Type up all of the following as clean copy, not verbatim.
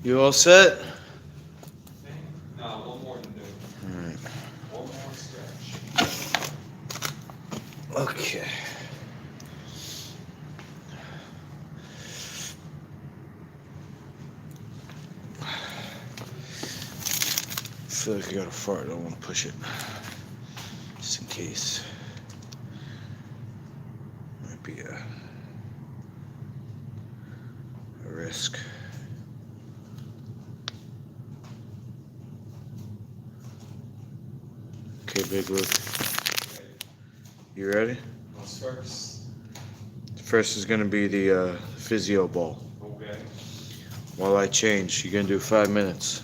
You all set? No, one more to do. Alright. One more stretch. Okay. I feel like I got a fart. I don't want to push it. Just in case. Might be a risk. Okay, Big Luke. You ready? What's first? First is going to be the physio ball. Okay. While I change, you're going to do 5 minutes.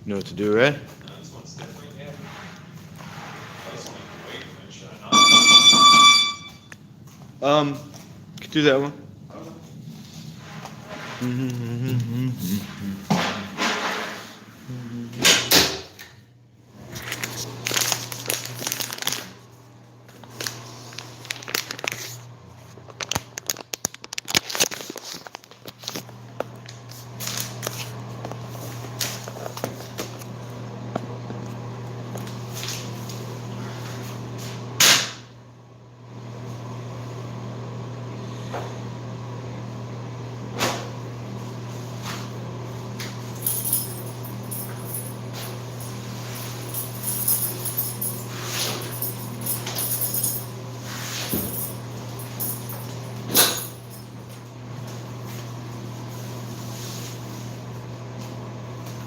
You know what to do, right? No, this one's definitely heavy. This one can wait for it, should I not? You can do that one.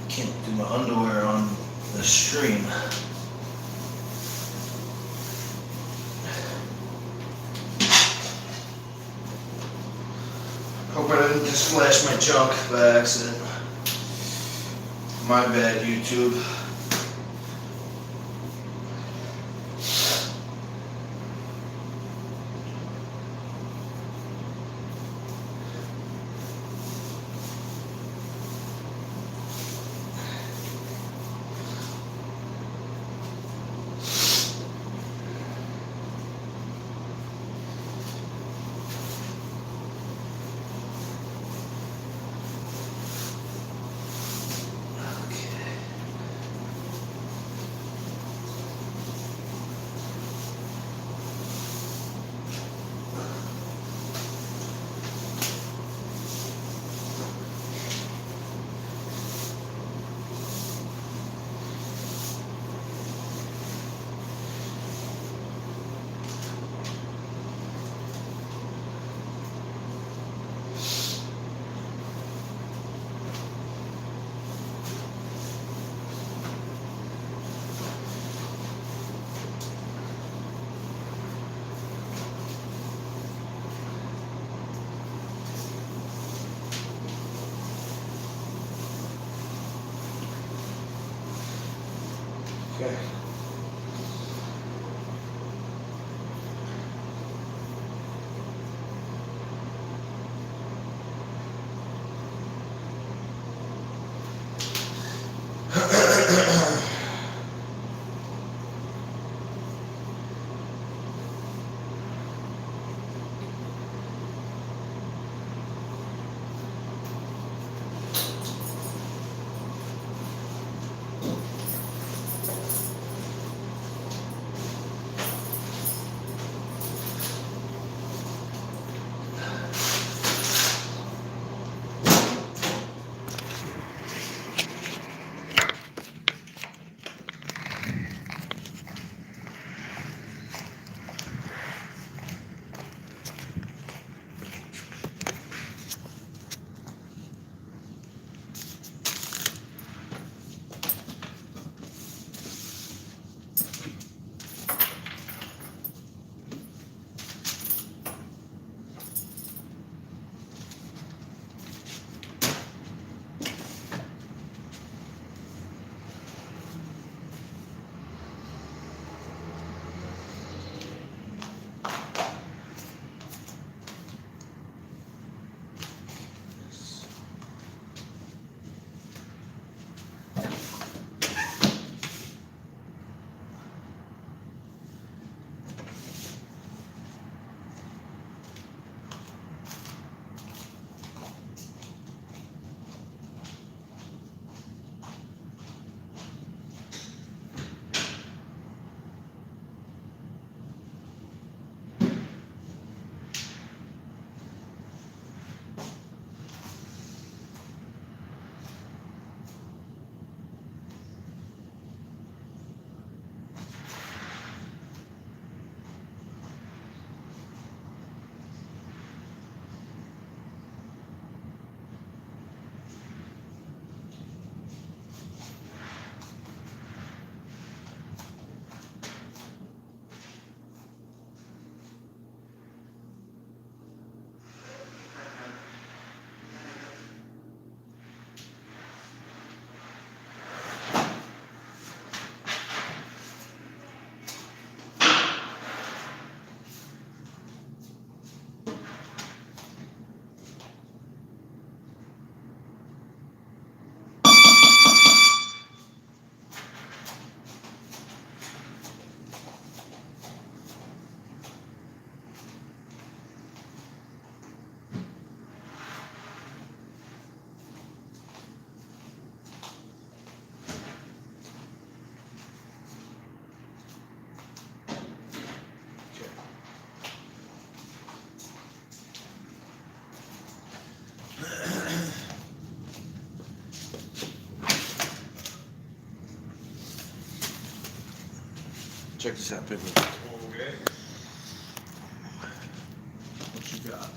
Can't do my underwear on the stream. Hope I didn't just flash my junk by accident. My bad, YouTube. Okay. Check this out, Pickle. Okay. What you got?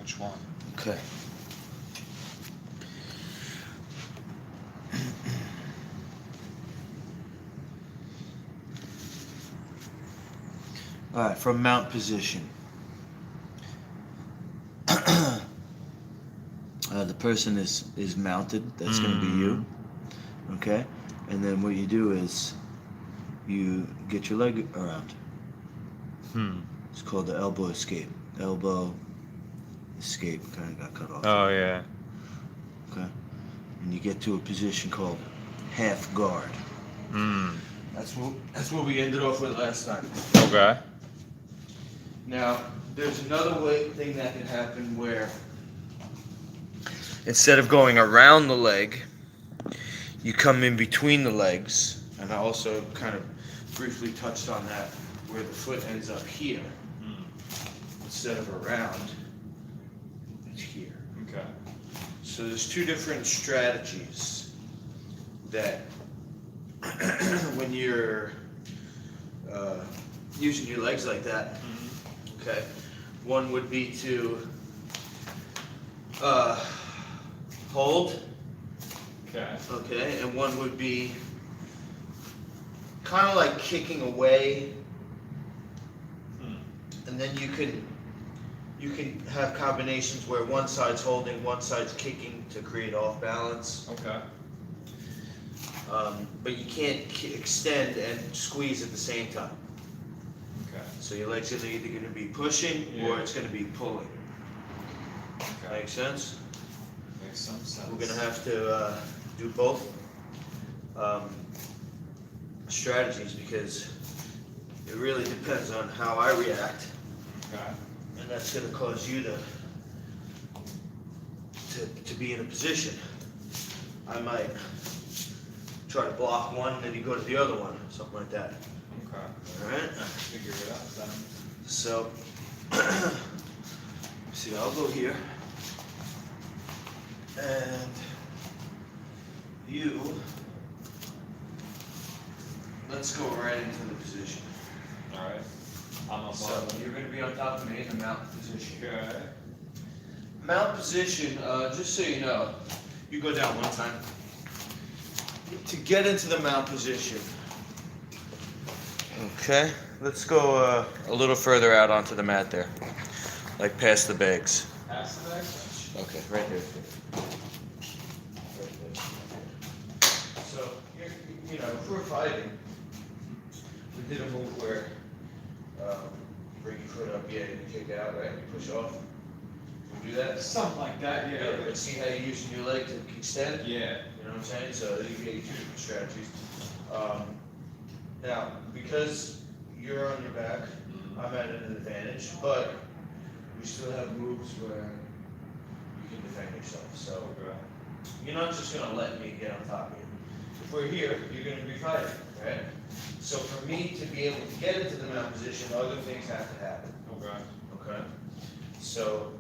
Which one? Okay. All right, from mount position. The person is mounted. That's going to be you. Okay, and then what you do is you get your leg around. It's called the elbow escape. Elbow escape kind of got cut off. Oh yeah. Okay, and you get to a position called half guard. That's what we ended off with last time. Okay. Now, there's another thing that can happen where instead of going around the leg, you come in between the legs, and I also kind of briefly touched on that, where the foot ends up here instead of around. It's here. Okay. So there's two different strategies that when you're using your legs like that. Okay, one would be to hold. Okay, and one would be kind of like kicking away, and then you can have combinations where one side's holding, one side's kicking to create off balance. Okay. But you can't extend and squeeze at the same time. Okay. So your legs are either going to be pushing or it's going to be pulling. Okay. Make sense? Makes some sense. We're going to have to do both strategies because it really depends on how I react, Okay. and that's going to cause you to be in a position. I might try to block one, and then you go to the other one, something like that. Okay. All right. Figure it out then. So, see, I'll go here, and you. Let's go right into the position. All right. I'm on So bottom. you're going to be on top of me in the mount position. Okay. Mount position, just so you know, you go down one time. To get into the mount position. Okay, let's go a little further out onto the mat there, like past the bags. Pass the next. Okay, right there. So, you know, if we're fighting, we did a move where bring your foot up, yeah, you kick out, right? You push off. We do that. Something like that, yeah. But see how you're using your leg to extend? Yeah. You know what I'm saying? So you get two different strategies. Now, because you're on your back, I'm at an advantage, but we still have moves where you can defend yourself. So Okay. you're not just going to let me get on top of you. If we're here, you're going to be fighting, right? So for me to be able to get into the mount position, other things have to happen. Okay. Okay? So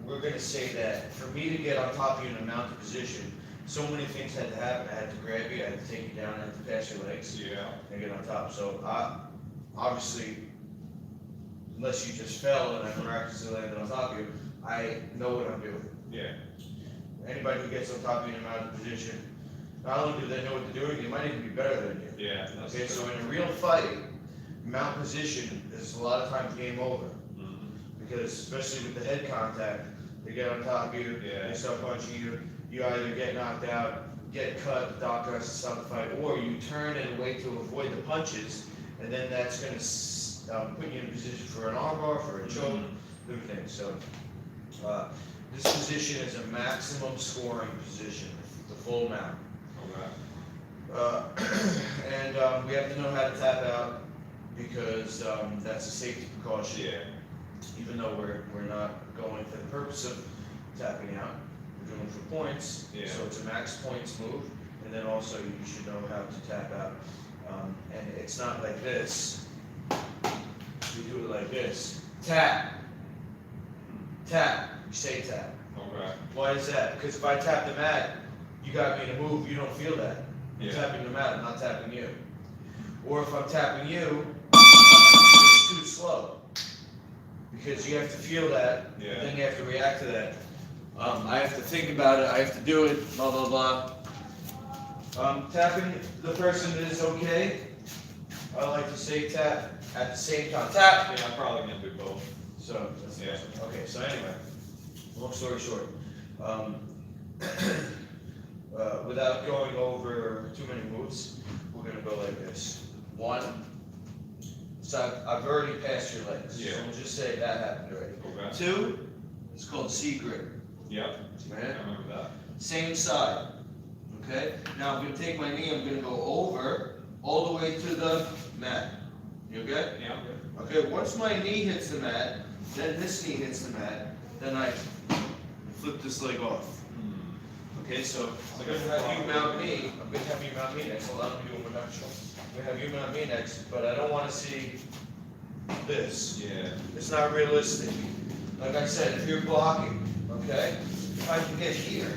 we're going to say that for me to get on top of you in a mounted position, so many things had to happen. I had to grab you, I had to take you down, I had to pass your legs, Yeah. and get on top. So obviously, unless you just fell and I miraculously landed on top of you, I know what I'm doing. Yeah. Anybody who gets on top of you in a mounted position, not only do they know what they're doing, they might even be better than you. Yeah. That's Okay, true. so in a real fight, mount position is a lot of times game over. Because especially with the head contact, they get on top of you, Yeah. they start punching you, you either get knocked out, get cut, the doctor has to stop the fight, or you turn and wait to avoid the punches, and then that's going to put you in a position for an armbar, for a choke, different things. So this position is a maximum scoring position, the full mount. Okay. And we have to know how to tap out because that's a safety precaution. Yeah. Even though we're not going for the purpose of tapping out, we're doing it for points. Yeah. So it's a max points move, and then also you should know how to tap out. And it's not like this. we do it like this. Tap. Tap. You say tap. Okay. Why is that? Because if I tap the mat, you got me to move, you don't feel that. I'm Yeah. tapping the mat, I'm not tapping you. Or if I'm tapping you, it's too slow. Because you have to feel that, Yeah. then you have to react to that. I have to think about it, I have to do it, blah, blah, blah. Tapping the person is okay. I like to say tap at the same time. Tap! Yeah, I'm probably gonna do both. So, that's Yeah. okay, so anyway, long story short, without going over too many moves, we're gonna go like this. One, so I've already passed your legs, Yeah. so we'll just say that happened already. Okay. Two, it's called C grip, Yep. I right? remember that. Same side, okay? Now I'm gonna take my knee, I'm gonna go over, all the way to the mat. You okay? Yeah, I'm good. Okay, once my knee hits the mat, then this knee hits the mat, then I flip this leg off. Okay, so I'm gonna have you mount me, I'm gonna have you mount me next, hold on, let me do one more time. I'm gonna have you mount me next, but I don't wanna see this. Yeah. It's not realistic. Like I said, if you're blocking, okay, if I can get here,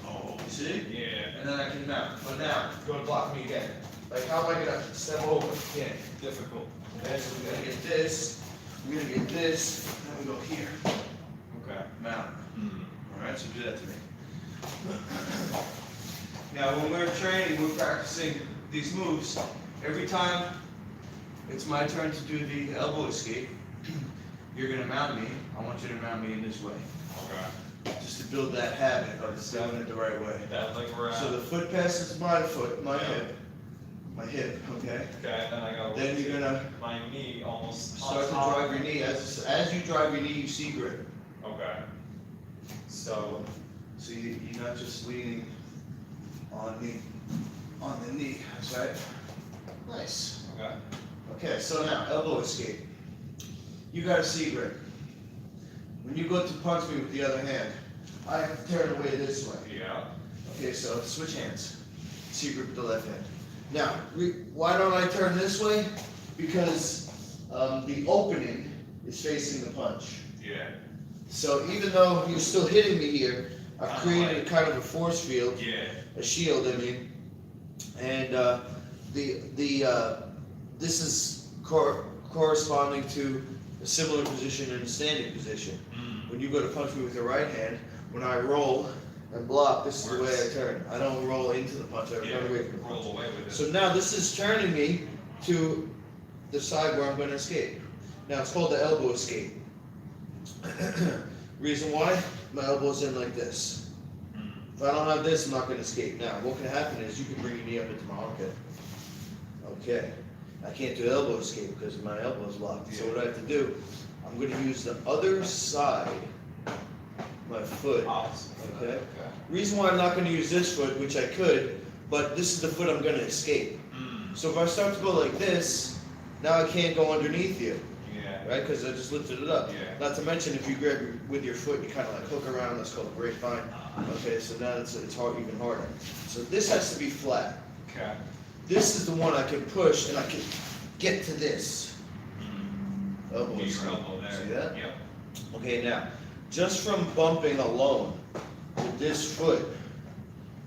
Oh. see? Yeah. And then I can mount, but now, go and block me again. Like, how am I gonna step over? Can't. Difficult. Okay, so we're gonna get this, we're gonna get this, then we go here, Okay. mount. Mm. Alright, so do that to me. Now, when we're training, we're practicing these moves. Every time it's my turn to do the elbow escape, you're gonna mount me. I want you to mount me in this way. Okay. Just to build that habit of doing it the right way. That leg around. So the foot passes my foot, my Yeah. hip, okay? Okay, then I gotta. Then you're gonna My knee almost. start to drive your knee. As you drive your knee, you see grip. Okay. So. So you're not just leaning on the knee, that's right? Nice. Okay. Okay, so now, elbow escape. You got a C grip. When you go to punch me with the other hand, I have to turn away this way. Yeah. Okay, so switch hands. C grip with the left hand. Now, why don't I turn this way? Because the opening is facing the punch. Yeah. So even though you're still hitting me here, I've created a kind of a force field, Yeah. a shield, I mean, and this is corresponding to a similar position in a standing position. Mm. When you go to punch me with your right hand, when I roll and block, this is the way I Works. turn. I don't roll into the punch, I Yeah. run away from the punch. Roll away with it. So now this is turning me to the side where I'm going to escape. Now it's called the elbow escape. Reason why? My elbow's in like this. Mm. If I don't have this, I'm not going to escape. Now, what can happen is you can bring your knee up into my armpit. Okay. I can't do elbow escape because my elbow is locked. So what I have to do, I'm going to use the other side, my foot. Opposite. Okay. Okay. Reason why I'm not going to use this foot, which I could, but this is the foot I'm going to escape. Mm. So if I start to go like this, now I can't go underneath you, Yeah. right? Because I just lifted it up. Yeah. Not to mention, if you grab with your foot, you kind of like hook around. That's called a grapevine. Okay, so now it's hard, even harder. So this has to be flat. Okay. This is the one I can push, and I can get to this. Mm. Elbow Get your escape. elbow there. See that? Yep. Okay, now, just from bumping alone with this foot,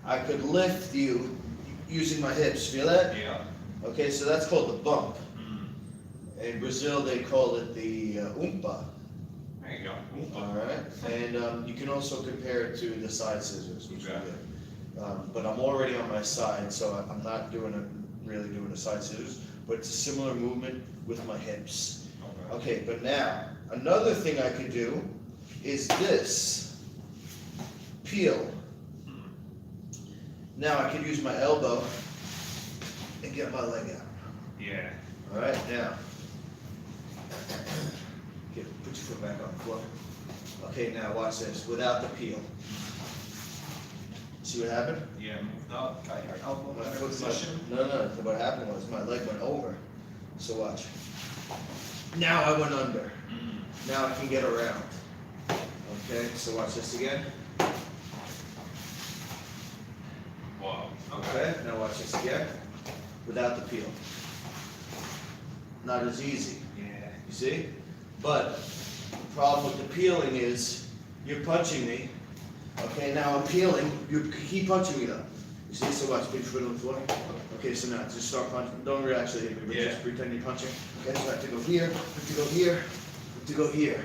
I could lift you using my hips. Feel that? Yeah. Okay, so that's called the bump. Mm. In Brazil, they call it the umpa. There you go. All right, and you can also compare it to the side scissors, which Okay. we did. But I'm already on my side, so I'm not really doing a side scissors, but it's a similar movement with my hips. Okay. Okay, but now, another thing I could do is this, peel. Mm. Now I could use my elbow and get my leg out. Yeah. All right, now, okay, put your foot back on the floor. Okay, now watch this, without the peel. See what happened? Yeah. Moved up. Got your elbow My better foot position. No, what happened was my leg went over. So watch. Now I went under. Mm. Now I can get around. Okay, so watch this again. Whoa. Okay, now watch this again. Without the peel. not as easy. Yeah. You see? But the problem with the peeling is you're punching me. Okay, now I'm peeling. You keep punching me though. You see? So watch. Put your foot on the floor. Okay, so now just start punching. Don't really actually hit me, but just pretend you're punching. Okay, so I have to go here, have to go here, have to go here.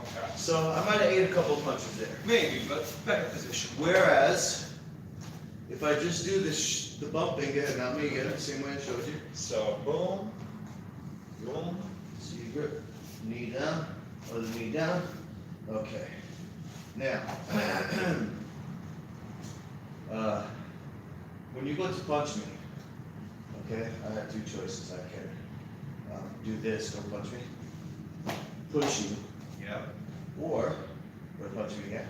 Okay. So I might have ate a couple of punches there. Maybe, but better position. Whereas, if I just do this, the bumping, go ahead, now me again, the same way I showed you. So boom, boom. So you grip, knee down, other knee down. Okay. Now, when you go to punch me, okay, I have two choices. I can do this, don't punch me, push you, Yep. or punch me again.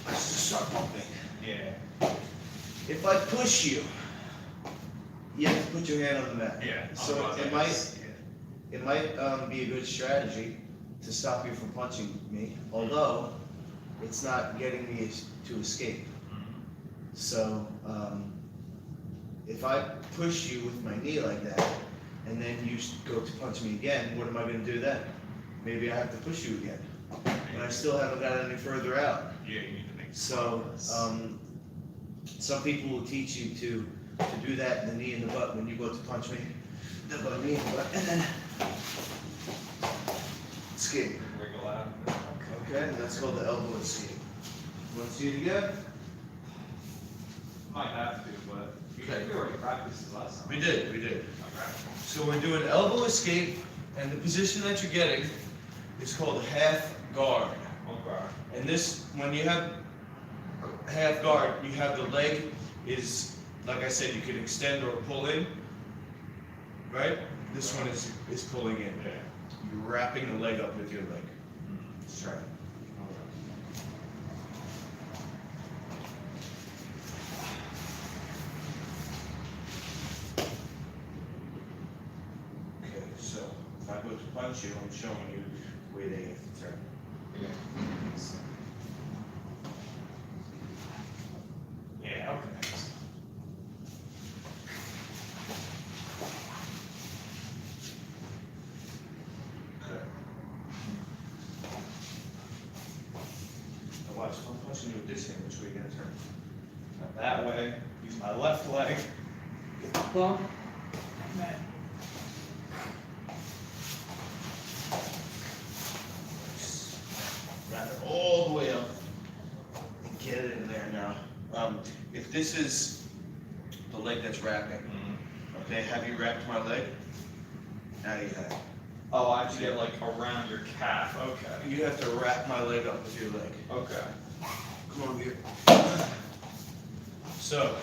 Let's just start bumping. Yeah. If I push you, you have to put your hand on the mat. Yeah. So it might be a good strategy to stop you from punching me, although it's not getting me to escape. So if I push you with my knee like that, and then you go to punch me again, what am I going to do then? Maybe I have to push you again, and I still haven't got any further out. Yeah, you need to make. So some people will teach you to do that in the knee and the butt when you go to punch me. The knee and the butt, and then escape. Wiggle out. Okay, and that's called the elbow escape. Want to see it again? Might have to, but Okay. we already practiced this last time. We did. Okay. So we're doing elbow escape, and the position that you're getting is called half guard. Okay. And this, when you have half guard, you have the leg is, like I said, you can extend or pull in, right? This one is pulling in. Yeah. You're wrapping the leg up with your leg. Let's try it. Okay, so if I go to punch you, I'm showing you the way they have to turn. Yeah, okay. Okay. Now watch, if I'm punching you with this hand, which way are you gonna turn? That way, use my left leg. Get the bump. Wrap it all the way up and get it in there now. If this is the leg that's wrapping, okay, have you wrapped my leg? Now you have. Oh, I have to get like around your calf. Okay. You have to wrap my leg up with your leg. Okay. Come on here. So,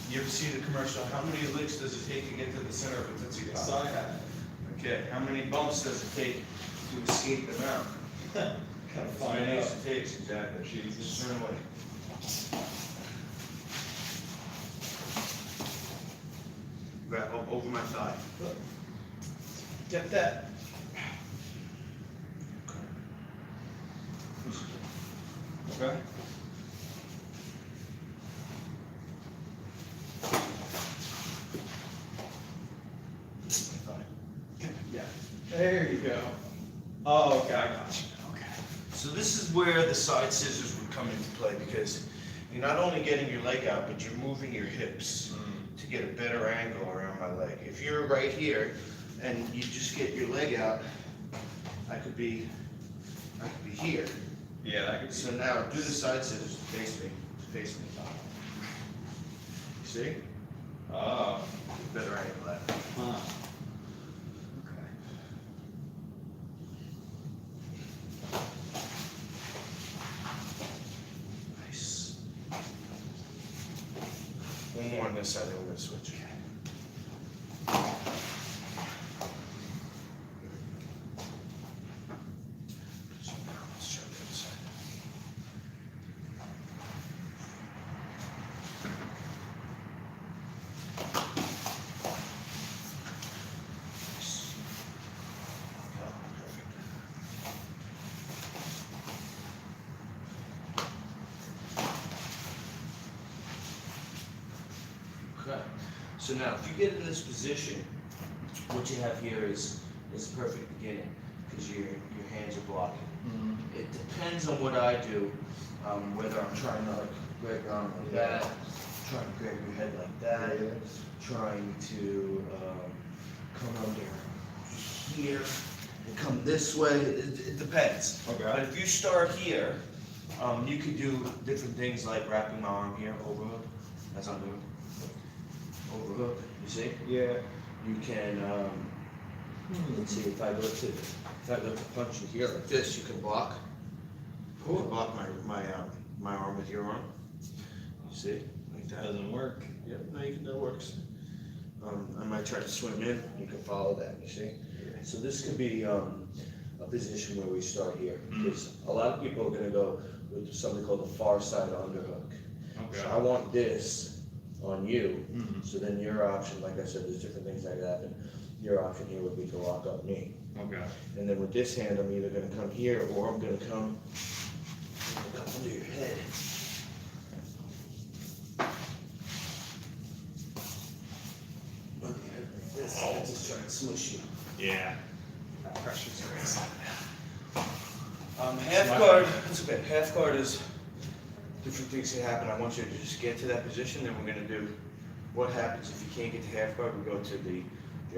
you ever see the commercial? How many licks does it take to get to the center of a Tootsie Pop? Yes, I have. Okay, how many bumps does it take to escape the mount? Gotta How find many out. it takes, exactly. Jesus. Just turn away. Grab up over my thigh. Get that. Okay. Yeah. There you go. Oh, okay, I got you. Okay. So this is where the side scissors would come into play, because you're not only getting your leg out, but you're moving your hips to get a better angle around my leg. If you're right here and you just get your leg out, I could be here. Yeah, that could be. So now do the side scissors to face me. See? Oh. Better angle that. Huh. Nice. One more on this side, then we're gonna switch. So now let's try the other side. Nice. Oh, perfect. Okay, so now if you get in this position, what you have here is a perfect beginning, because your hands are blocking. It depends on what I do, whether I'm trying to like grab your arm like that, trying to grab your head like that, trying to come under here and come this way. It depends. Okay. But if you start here, you could do different things like wrapping my arm here, overhook. That's what I'm doing. Overhook, you see? Yeah. You can, let's see, if I go to punch you here like this, you can block. You can block my arm with your arm. You see, like that. Doesn't work. Yep, no, that works. I might try to swim in, you can follow that, you see? So this could be a position where we start here, because a lot of people are gonna go with something called the Far Side Underhook. Okay. So I want this on you, so then your option, like I said, there's different things that could happen. Your option here would be to lock up me. Okay. And then with this hand, I'm either gonna come here, or I'm gonna come under your head. Under your head like this, I'm just trying to smush you. Yeah. That pressure's crazy. Half guard, that's okay, half guard is different things can happen. I want you to just get to that position, then we're gonna do what happens if you can't get to half guard. We go to the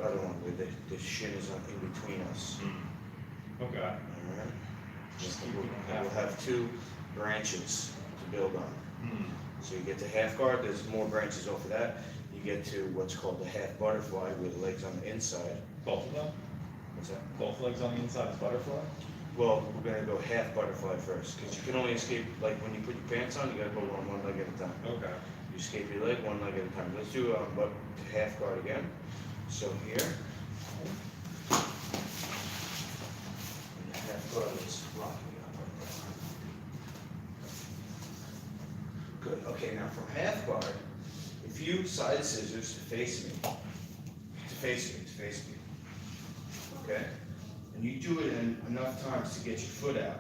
other one where the shin is in between us. Okay. Alright? We'll have two branches to build on. So you get to half guard, there's more branches off of that. You get to what's called the half butterfly, where the legs on the inside. Both of them? What's that? Both legs on the inside is butterfly? Well, we're gonna go half butterfly first, because you can only escape, like when you put your pants on, you gotta go on one leg at a time. Okay. You escape your leg, one leg at a time. Let's do half guard again. So here. And the half guard is locking up right there. Good, okay, now from half guard, if you side scissors to face me, okay? And you do it in enough times to get your foot out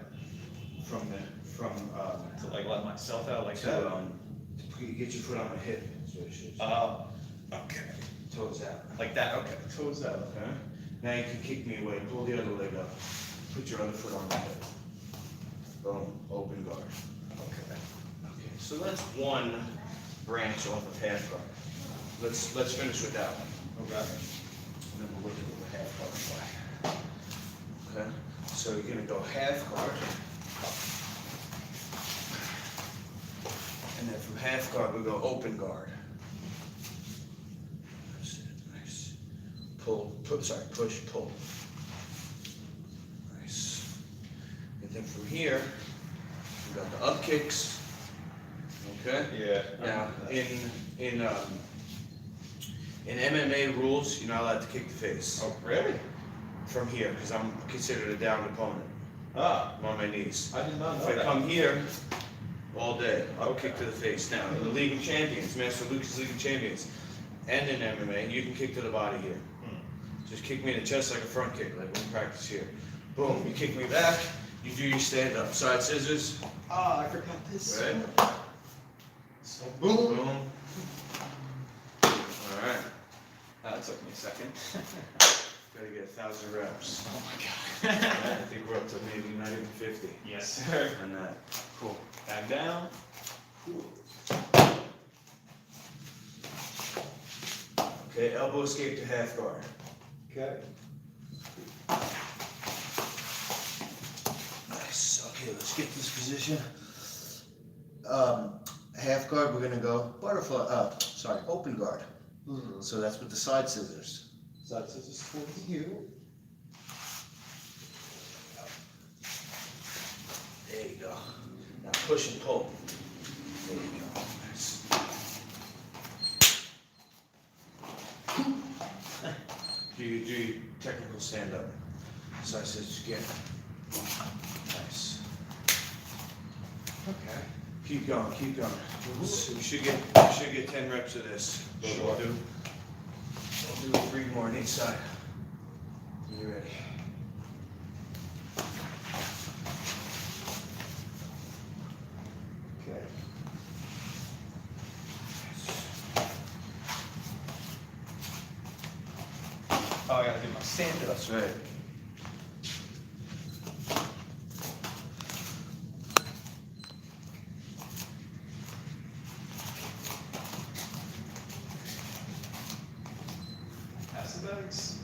To like let myself out like that? to get your foot on my hip, is what it should. Oh, okay. Toes out. Like that, okay. Toes out. Okay? Now you can kick me away, pull the other leg up, put your other foot on my hip. Boom, open guard. Okay. Okay, so that's one branch off of half guard. Let's finish with that one. Okay. And then we'll look at the half guard fly. Okay? So you're gonna go half guard. And then from half guard, we go open guard. Nice. Pull, push, pull. Nice. And then from here, we got the up kicks. Okay? Yeah. Now, in MMA rules, you're not allowed to kick the face. Oh, really? From here, because I'm considered a downed opponent. Ah, I'm on my knees. I did not know If I that. come here all day, I'll kick to the face. Now, in the League of Champions, Master Lucas League of Champions, and in MMA, you can kick to the body here. Just kick me in the chest like a front kick, like we practice here. Boom, you kick me back, you do your stand up. Side scissors, Ah, I forgot this. right? So Boom. Boom. Alright, that took me a second. gotta get 1,000 reps. Oh my god. I think we're up to maybe not even 50 Yes, sir. on that. Cool. Back down. Okay, elbow escape to half guard. Okay. Nice. Okay, let's get this position. Half guard, we're gonna go butterfly. Open guard. So that's with the side scissors. Side scissors towards you. There you go. Now push and pull. There you go. Nice. Do your technical stand up. Side scissors again. Nice. Okay. Keep going, keep going. We should get 10 reps of this. But Sure. we'll do 3 more on each side. You ready? Okay. Oh, I gotta get my sander. That's right. Pass the bags.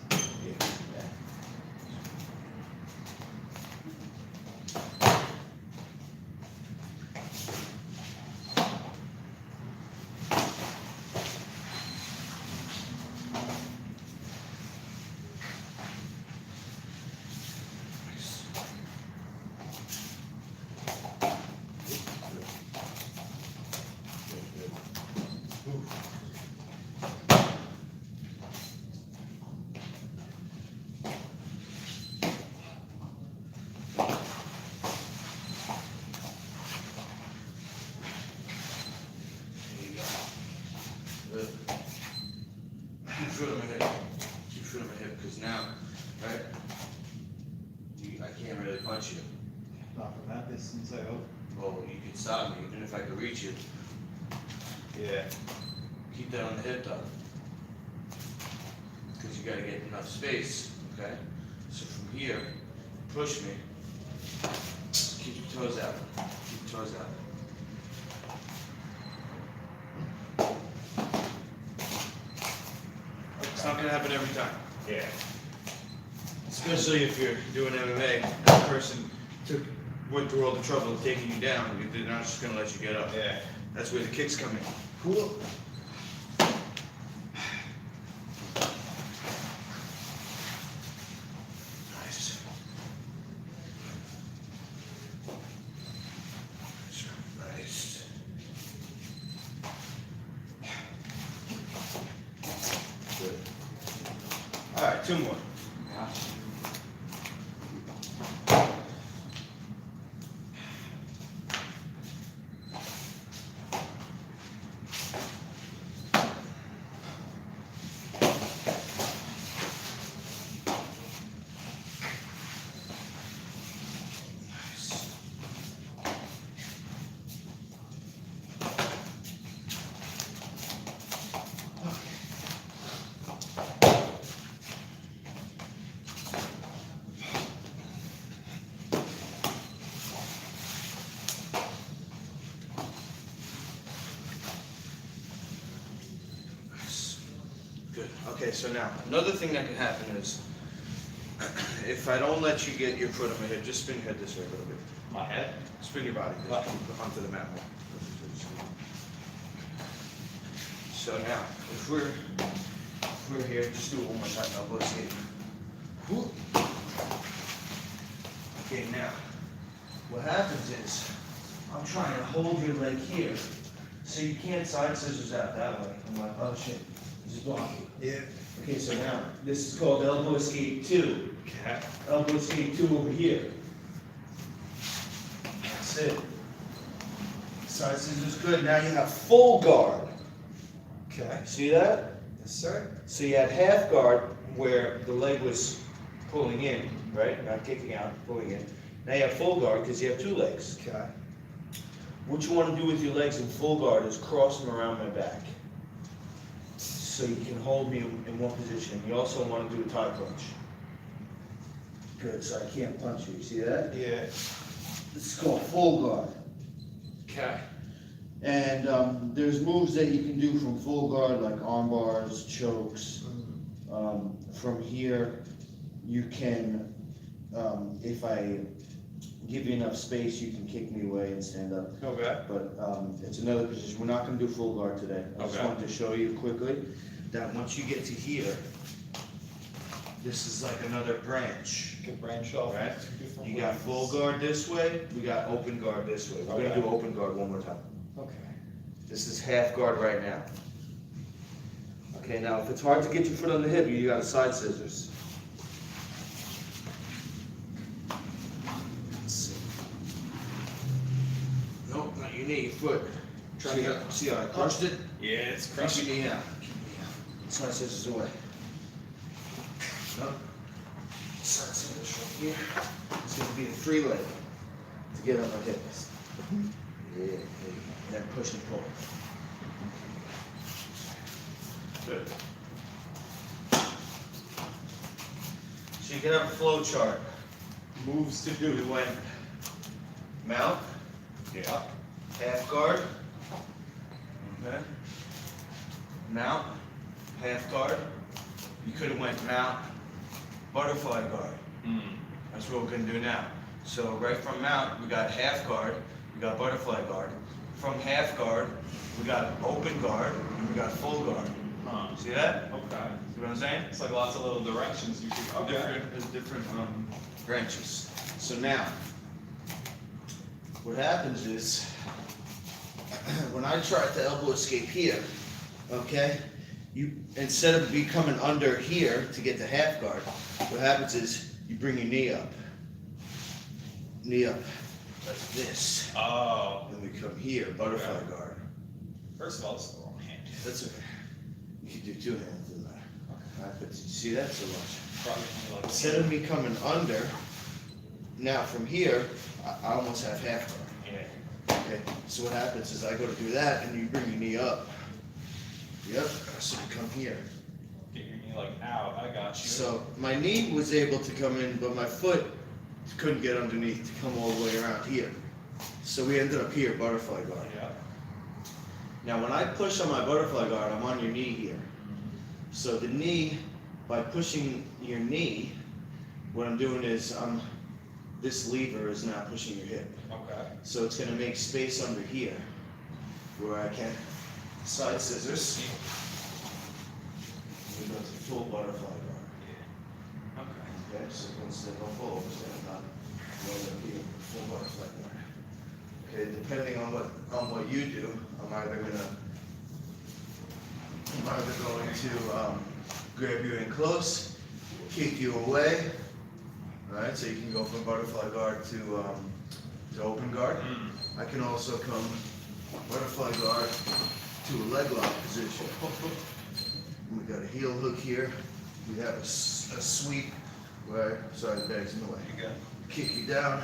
Good. Keep foot on my hip. Keep foot on my hip, because now, right? I can't really punch you. Not from that distance, I hope. Well, you can stop me, even if I could reach you. Yeah. Keep that on the hip though. Because you gotta get enough space, okay? So from here, push me. Keep your toes out. Keep your toes out. It's not gonna happen every time. Yeah. Especially if you're doing MMA, that person went through all the trouble of taking you down, they're not just gonna let you get up. Yeah. That's where the kicks come in. Cool. Nice. Nice. Good. All right, two more. Good. Okay, so now, another thing that can happen is, if I don't let you get your foot on my head, just spin your head this way a little bit. My head? Spin your body What? onto the mat more. So now, if we're here, just do it one more time, elbow escape. Whoop. Okay, now, what happens is, I'm trying to hold your leg here, so you can't side scissors out that way. I'm like, oh shit, this is blocking. Yeah. Okay, so now, this is called elbow escape 2. Okay. Elbow escape 2 over here. That's it. Side scissors good, now you have full guard. Okay. See that? Yes, sir. So you had half guard where the leg was pulling in, right? Not kicking out, pulling in. Now you have full guard because you have two legs. Okay. What you want to do with your legs in full guard is cross them around my back. So you can hold me in one position. You also want to do a tie punch. Good, so I can't punch you. You see that? Yeah. This is called full guard. Okay. And there's moves that you can do from full guard, like arm bars, chokes. From here, you can, if I give you enough space, you can kick me away and stand up. Okay. But it's another position. We're not going to do full guard today. I just Okay. wanted to show you quickly that once you get to here, this is like another branch. Good branch off. Right. Two different You got ways. full guard this way, we got open guard this way. We're going to Okay. do open guard one more time. Okay. This is half guard right now. Okay, now if it's hard to get your foot on the hip, you got a side scissors. Let's see. Nope, not your knee, your foot. See how I crushed it? Yeah, it's Keep crushing. your knee out. Side scissors away. Nope. Side scissors right here. It's gonna be a 3-leg to get on my hips. Yeah, and then push and pull. Good. So you can have a flow chart. Moves to We do. went mount, Yeah. half guard. Okay. Mount, half guard. You could have went mount, butterfly guard. That's what we're gonna do now. So right from mount, we got half guard, we got butterfly guard. From half guard, we got open guard, and we got full guard. Huh. See that? Okay. See what I'm saying? It's like lots of little directions you can. Okay. There's different branches. So now, what happens is, when I try to elbow escape here, okay, you, instead of coming under here to get the half guard, what happens is you bring your knee up like this. Oh. Then we come here, butterfly Okay. guard. First of all, it's the wrong hand. That's okay. You can do two hands in there. Alright, but you see that so much. Probably like. Instead of me coming under, now from here, I almost have half guard. Yeah. Okay, so what happens is I go to do that and you bring your knee up. Yep, so you come here. Get your knee like out. I got you. So my knee was able to come in, but my foot couldn't get underneath to come all the way around here. So we ended up here, butterfly guard. Yeah. Now when I push on my butterfly guard, I'm on your knee here. So the knee, by pushing your knee, what I'm doing is this lever is now pushing your hip. Okay. So it's gonna make space under here where I can side scissors. We go to full butterfly guard. Okay. Okay, so once they go full, we're standing on here, full butterfly guard. Okay, depending on what you do, I'm either going to grab you in close, kick you away. All right, so you can go from butterfly guard to open guard. I can also come butterfly guard to a leg lock position. We got a heel hook here. We have a sweep where, sorry, the bag's in the way. You good? Kick you down.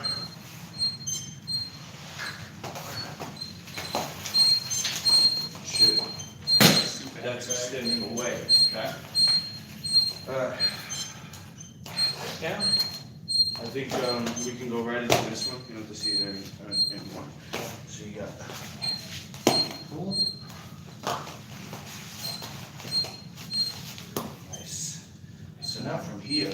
Shoot. That's extending away. Okay. Yeah. I think we can go right into this one. You don't have to see it anymore. So you got pull. Nice. So now from here,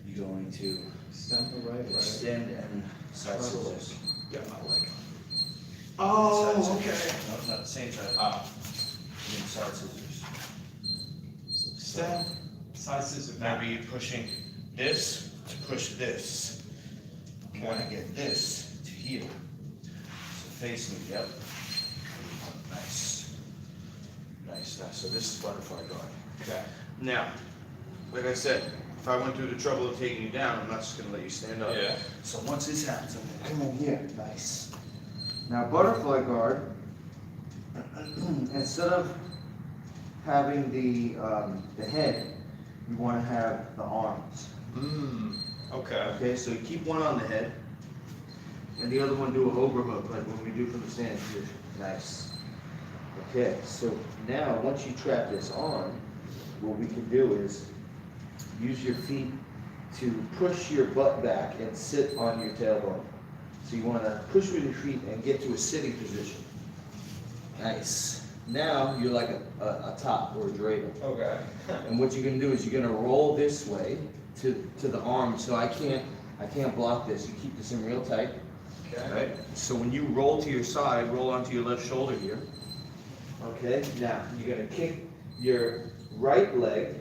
you're going to Stand the right, extend and side scissors. Get my leg. Oh, Oh, okay. okay. No, not the same side. Ah. Side scissors. Step. Side scissors. Maybe you're pushing this to push this. You want to get this to here. So face me, yep. Nice. Nice. So this is butterfly guard. Okay. Now, like I said, if I went through the trouble of taking you down, I'm not just going to let you stand up. Yeah. So once this happens, I'm going to come in here. Nice. Now, butterfly guard, instead of having the head, you want to have the arms. Okay. Okay, so you keep one on the head, and the other one do an overhook, like when we do from the stand here. Nice. Okay, so now once you trap this on, what we can do is use your feet to push your butt back and sit on your tailbone. So you want to push with your feet and get to a sitting position. Nice. Now you're like a top or a draper. Okay. And what you're gonna do is you're gonna roll this way to the arm, so I can't block this. You keep this in real tight. Okay. Right? So when you roll to your side, roll onto your left shoulder here. Okay, now you're gonna kick your right leg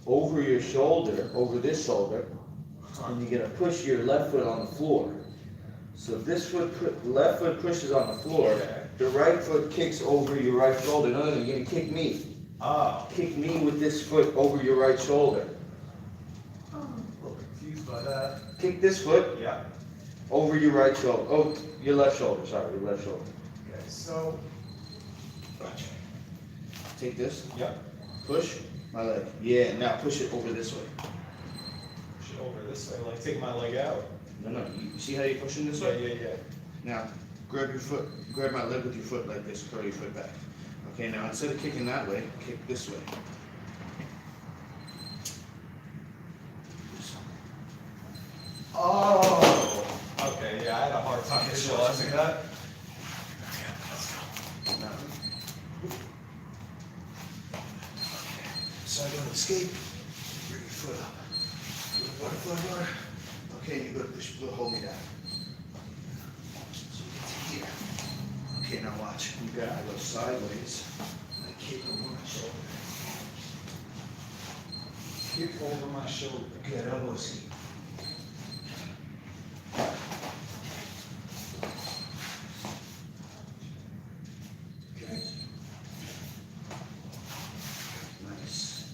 over your shoulder, over this shoulder, and you're gonna push your left foot on the floor. So if this left foot pushes on the floor, Okay. the right foot kicks over your right shoulder. No, you're gonna kick me. Oh. Kick me with this foot over your right shoulder. A little confused by that. Kick this foot Yeah. over your right shoulder. Oh, your left shoulder, sorry, your left shoulder. Okay, so Gotcha. Take this, Yep. push my leg. Yeah, now push it over this way. Push it over this way, like take my leg out. No, you see how you're pushing this Yeah, way? yeah, yeah. Now, grab your foot, grab my leg with your foot like this, curl your foot back. Okay, now instead of kicking that way, kick this way. Oh, okay, yeah, I had a hard time visualizing that. So I go to escape, bring your foot up. Do a butterfly bar. Okay, you go to push, hold me down. So you get to here. Okay, now watch. You got, I go sideways. I kick over my shoulder. Kick over my shoulder. Good, elbow escape. Okay. Nice.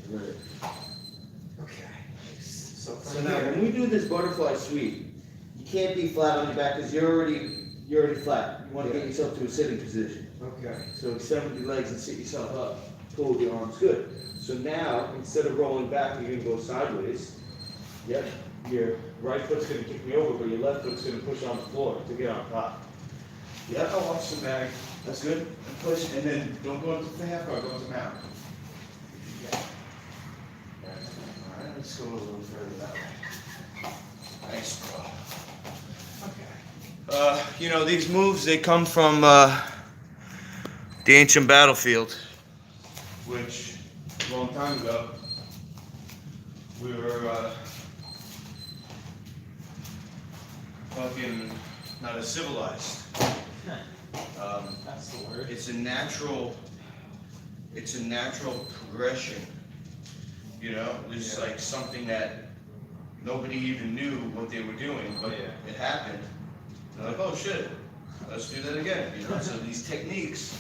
Good. Okay. So So from now, here, when we do this butterfly sweep, you can't be flat on your back because you're already flat. You want to get yourself to a sitting position. okay. So extend your legs and sit yourself up. Pull with your arms. Good. So now, instead of rolling back, you're going to go sideways. Yep. Your right foot's going to kick me over, but your left foot's going to push on the floor to get on top. Yep, I'll watch the bag. That's good. And push, and then don't go into the half guard, go into mount. Yeah. All right, let's go a little further that way. Nice, bro. Okay. You know, these moves, they come from the ancient battlefield, which a long time ago, we were fucking not as civilized. That's the word. It's a natural progression. You know, it's Yeah. like something that nobody even knew what they were doing, but Yeah. it happened. They're like, oh shit, let's do that again. You know, so these techniques,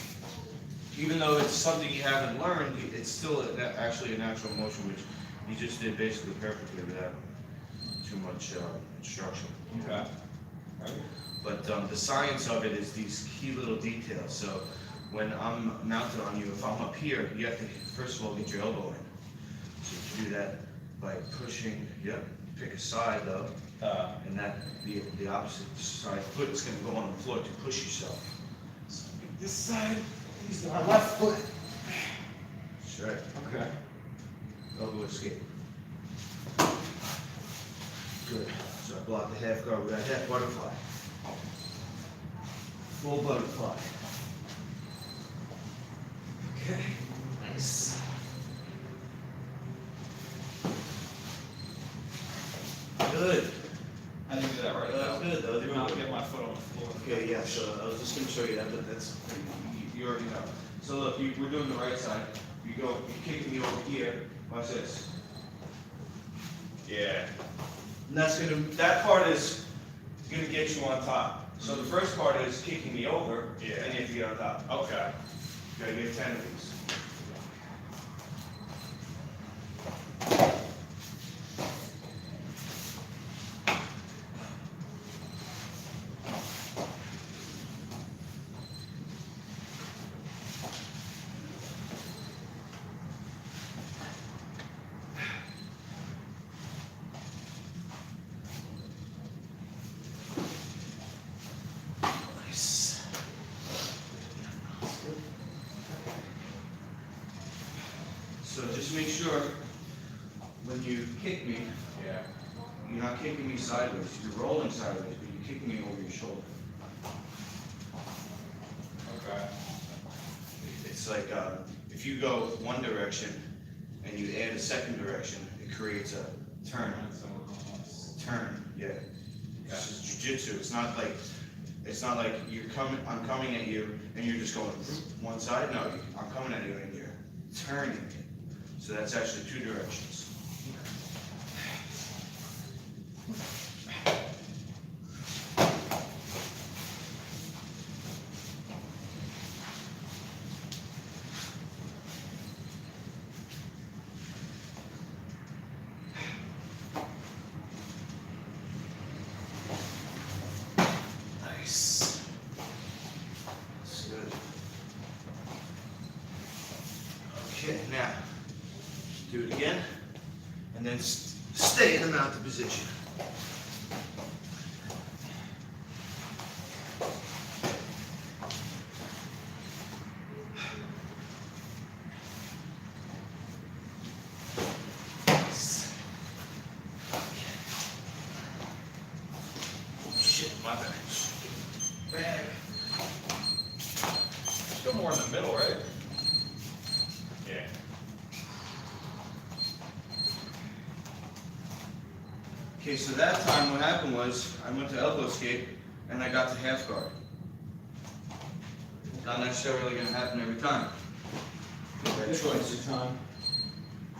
even though it's something you haven't learned, it's still actually a natural motion, which you just did basically perfectly without too much instruction. Okay. Right. But the science of it is these key little details. So when I'm mounted on you, if I'm up here, you have to first of all get your elbow in. So you do that by pushing. Yep. Pick a side though, and that the opposite side foot is going to go on the floor to push yourself. So this side, he's my left foot. That's right. Okay. Elbow escape. Good. So I block the half guard with that half butterfly. Full butterfly. Okay. Nice. Good. I didn't do that right. That's now. good though. Did not get my foot on the floor. Okay, yeah, so I was just gonna show you that, but that's, you already know. So look, we're doing the right side. You're kicking me over here. Watch this. Yeah. And that part is gonna get you on top. So the first part is kicking me over, Yeah. and you have to get on top. Okay. You gotta get 10 of these. Nice. So just make sure when you kick me, Yeah. you're not kicking me sideways. You're rolling sideways, but you're kicking me over your shoulder. Okay. It's like if you go one direction and you add a second direction, it creates a turn. Turn, yeah. This is jujitsu. It's not like I'm coming at you and you're just going one side. No, I'm coming at you and you're turning it. So that's actually two directions. Nice. That's good. Okay, now do it again, and then stay in the mounted position. Okay, so that time what happened was I went to elbow escape and I got to half guard. Not necessarily going to happen every time. You have that choice. Time.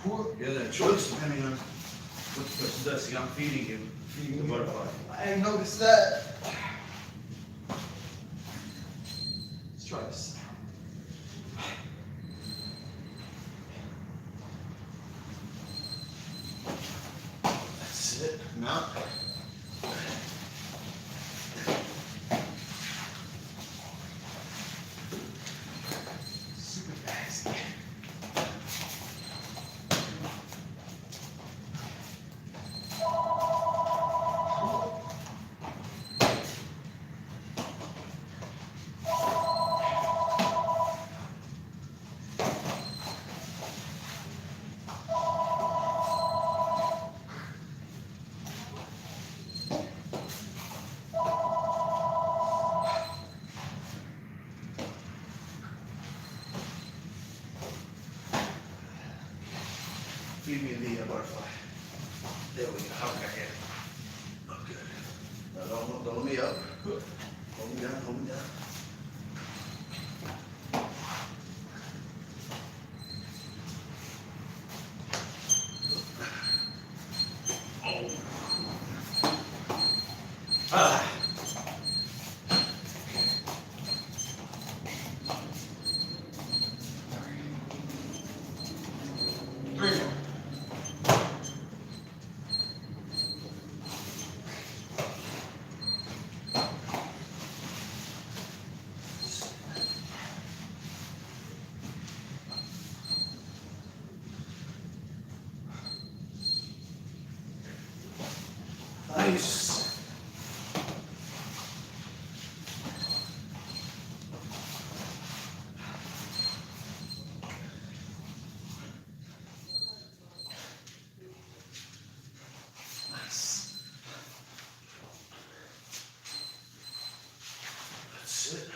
You have that choice depending on what the person does. See, I'm feeding you the butterfly. I didn't notice that. Let's try this. That's it. Mount. Super fast. Feed me the butterfly. There we go. Okay. Oh, good. Now don't let me up. Hold me down, hold me down. Oh. Ah. 3 more. Nice. Nice. That's it.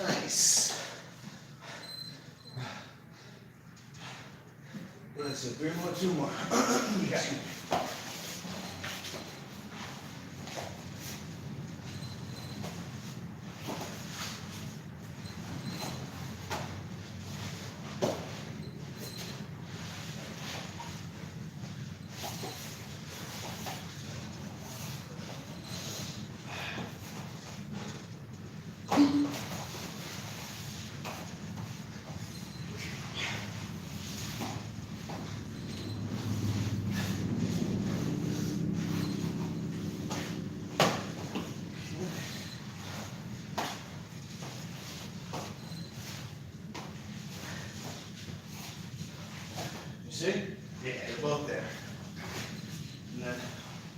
Nice. That's it. 3 more, 2 more. Yeah. See? Yeah, they're both there. And then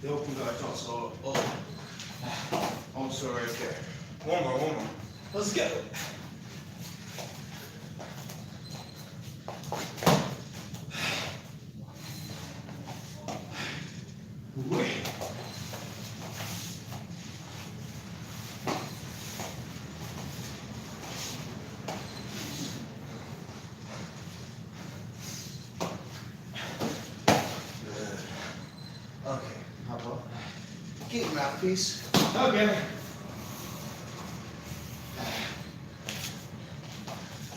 the open guard's also also right there. One more. Let's go. Wait. Okay, hop up. Get your mouthpiece. Okay.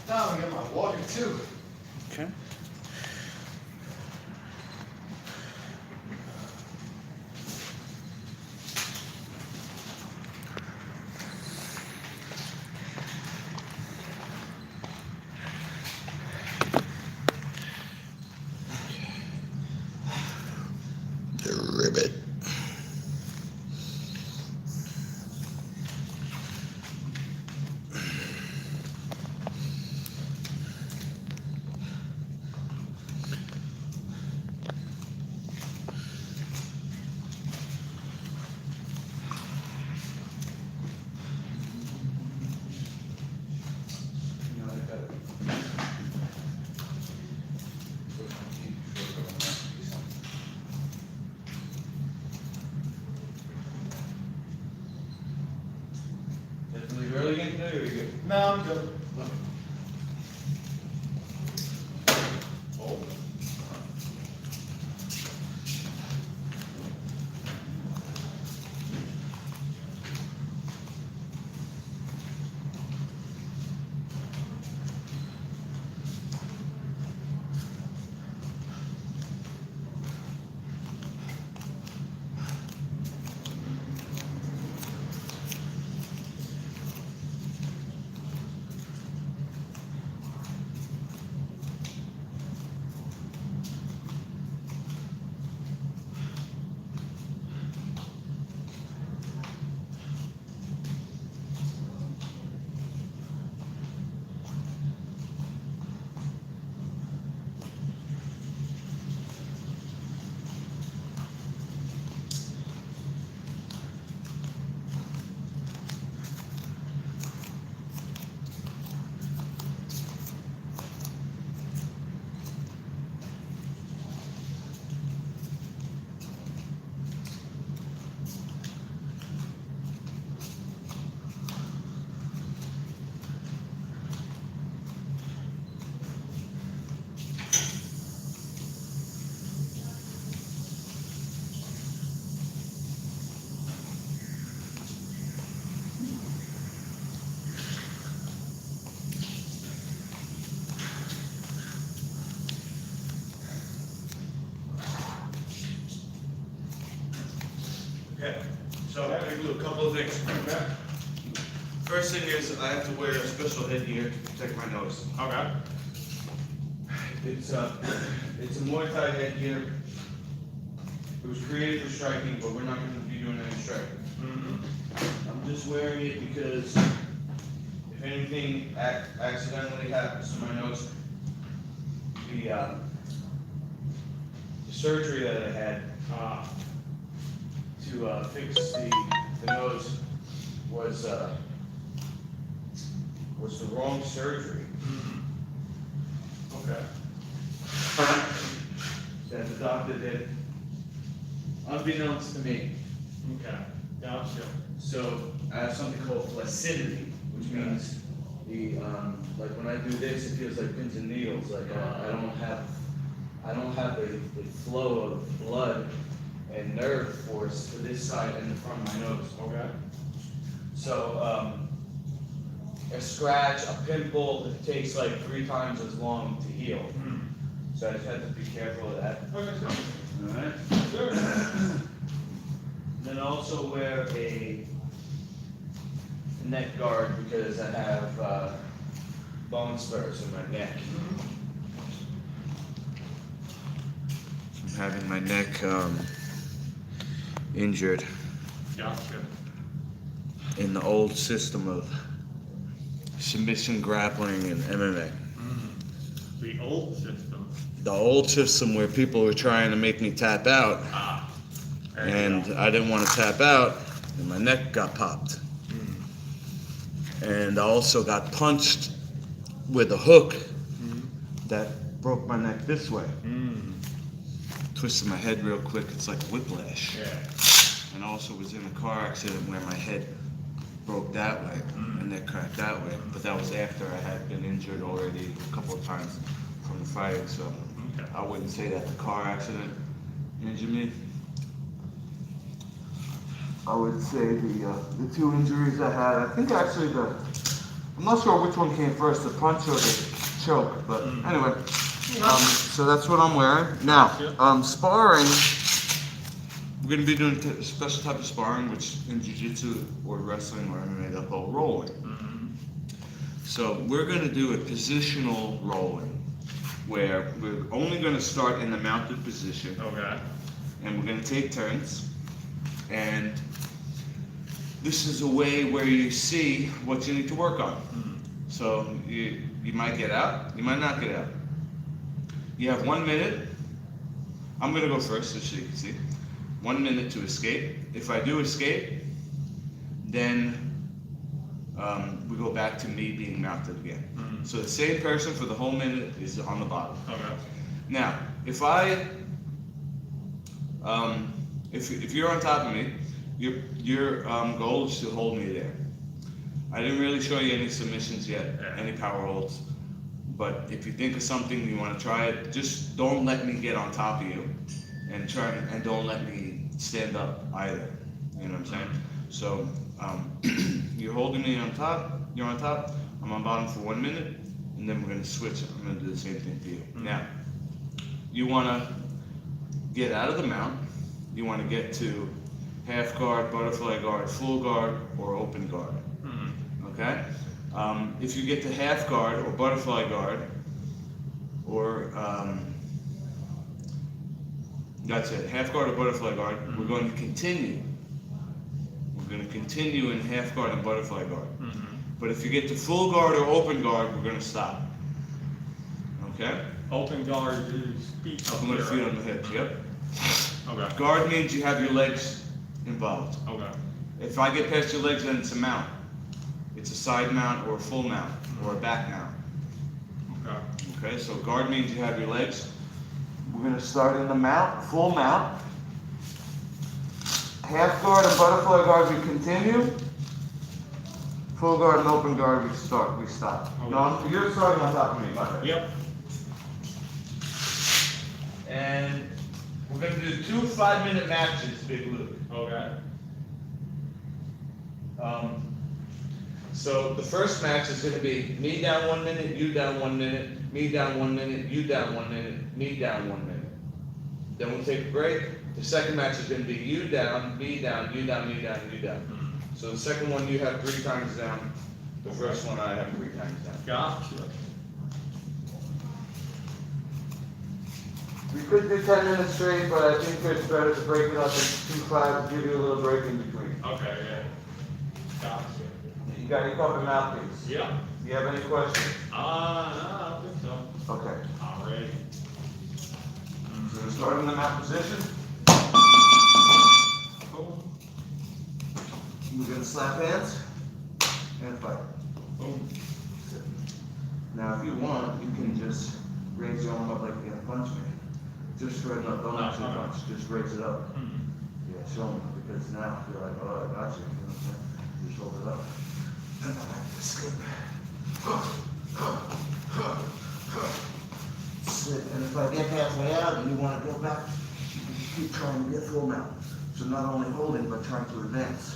Now I get my water too. Okay. The ribbit. or you good? No, I'm good. Oh. Okay, so I'm gonna do a couple of things. Okay. First thing is I have to wear a special headgear to protect my nose. Okay. It's a Muay Thai headgear. It was created for striking, but we're not gonna be doing any striking. Mm-hmm. I'm just wearing it because if anything accidentally happens to my nose, the surgery that I had to fix the nose was the wrong surgery Okay. that the doctor did, unbeknownst to me. Okay. Gotcha. So I have something called flaccidity, which means the like when I do this, it feels like pins and needles. Like I don't have the flow of blood and nerve force to this side and the front of my nose. Okay. So a scratch, a pimple, it takes like 3 times as long to heal. Mm. So I just have to be careful of that. Okay. All right. Sure. Then also wear a neck guard because I have bone spurs in my neck. I'm having my neck injured Gotcha. in the old system of submission, grappling, and MMA. The old system. The old system where people were trying to make me tap out, There you and go. I didn't want to tap out, and my neck got popped. And I also got punched with a hook that broke my neck this way. Twisted my head real quick, it's like whiplash. Yeah. And also was in a car accident where my head broke that way, my neck cracked that way. But that was after I had been injured already a couple of times from the fighting, so Okay. I wouldn't say that the car accident injured me. I would say the 2 injuries I had, I think actually I'm not sure which one came first, the punch or the choke, but anyway. So that's what I'm wearing. Now, sparring, we're going to be doing a special type of sparring, which in jiu-jitsu or wrestling or MMA, they'll call rolling. So we're going to do a positional rolling, where we're only going to start in the mounted position, Okay. and we're going to take turns. And this is a way where you see what you need to work on. So you might get out, you might not get out. You have 1 minute. I'm gonna go first so you can see. 1 minute to escape. If I do escape, then we go back to me being mounted again. So the same person for the whole minute is on the bottom. Okay. Now, if you're on top of me, your goal is to hold me there. I didn't really show you any submissions yet, any power holds. But if you think of something you want to try it, just don't let me get on top of you, and don't let me stand up either. You know what I'm saying? So you're holding me on top. You're on top. I'm on bottom for 1 minute, and then we're gonna switch. I'm gonna do the same thing to you. Now, you wanna get out of the mount. You wanna get to half guard, butterfly guard, full guard, or open guard. Okay? If you get to half guard or butterfly guard, or that's it, half guard or butterfly guard, we're going to continue. We're going to continue in half guard and butterfly guard. But if you get to full guard or open guard, we're going to stop. Okay? Open guard is feet up Open with here, feet right? on the hip. Yep. Okay, Guard means you have your legs involved. okay. If I get past your legs, then it's a mount. It's a side mount or a full mount or a back mount. Okay. Okay, so guard means you have your legs. We're gonna start in the mount, full mount. Half guard and butterfly guard, we continue. Full guard and open guard, we stop. Okay. No, you're starting on top of me, by the way. Yep. And we're gonna do 2 5-minute matches, Big Luke. Okay. So the first match is gonna be me down 1 minute, you down 1 minute, me down 1 minute, you down 1 minute, me down 1 minute. Then we'll take a break. The second match is gonna be you down, me down, you down, me down, you down. So the second one you have 3 times down. The first one I have 3 times down. Gotcha. We could do 10 minutes straight, but I think it's better to break it up into 2 5, give you a little break in between. Okay, yeah. Gotcha. You got your cup and mouthpiece? Yep. Do you have any questions? No, I don't think so. Okay. Alright. So we're starting in the mat position. Boom. We're gonna slap hands and fight. Boom. Now, if you want, you can just raise your arm up like you're gonna punch me. Just straight up, don't actually punch, just raise it up. Yeah, show me, because now you're like, oh, I got you. You know what I'm saying? Just hold it up. And I like to slip. Slip, and if I get halfway out and you wanna go back, you can keep trying to get full mount. So not only holding, but trying to advance.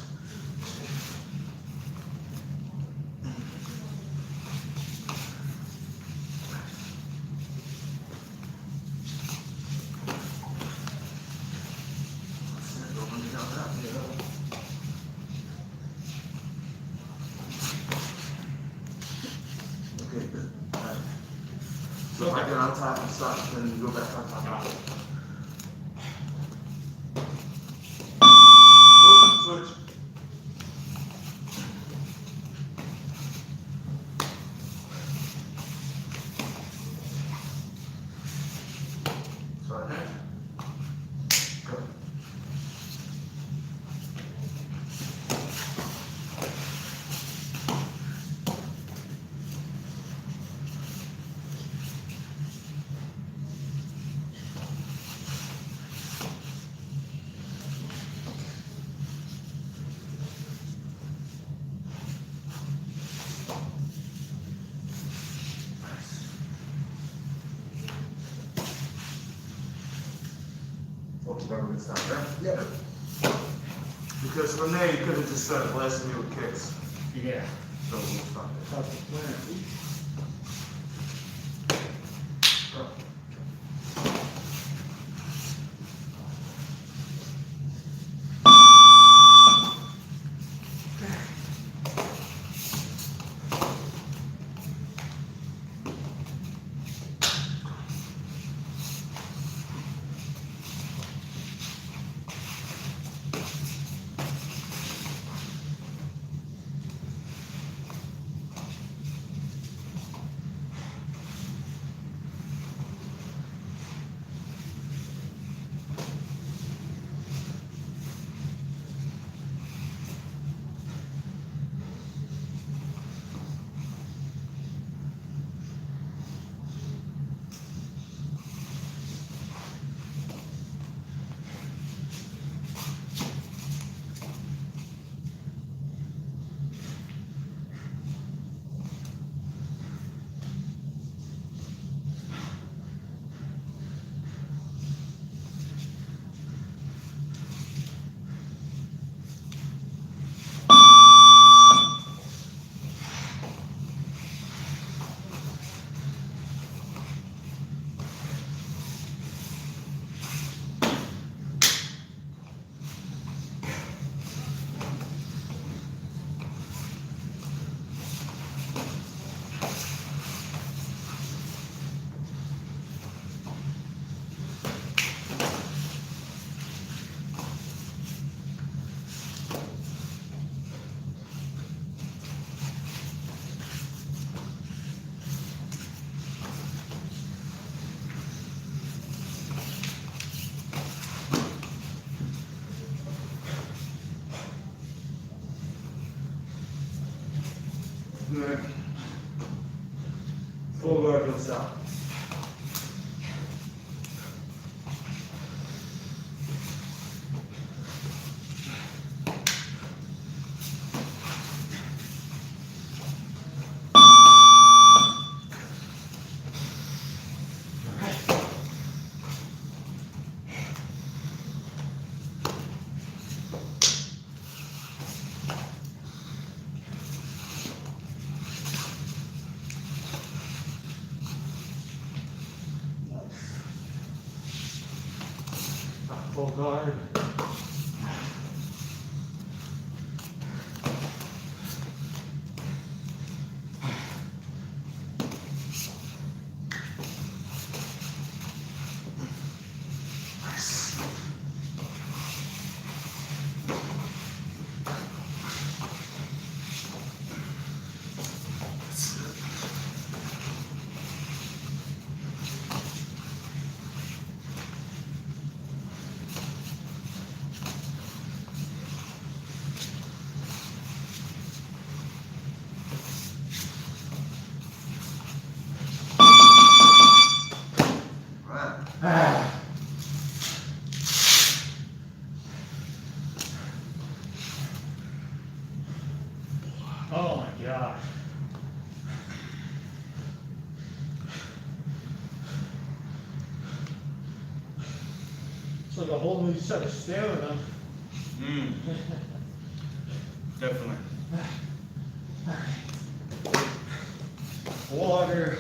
Okay, good. All right. So if I get on top and stop, then you go back on top. Switch. Side hand. Go. Hope the government's not there. Yeah. Because from there, you could have just started blasting me with kicks. Yeah. So we'll stop there. That's the plan. Full guard, don't stop. Full guard. Oh my God. It's like a whole new set of stamina. Definitely. Water.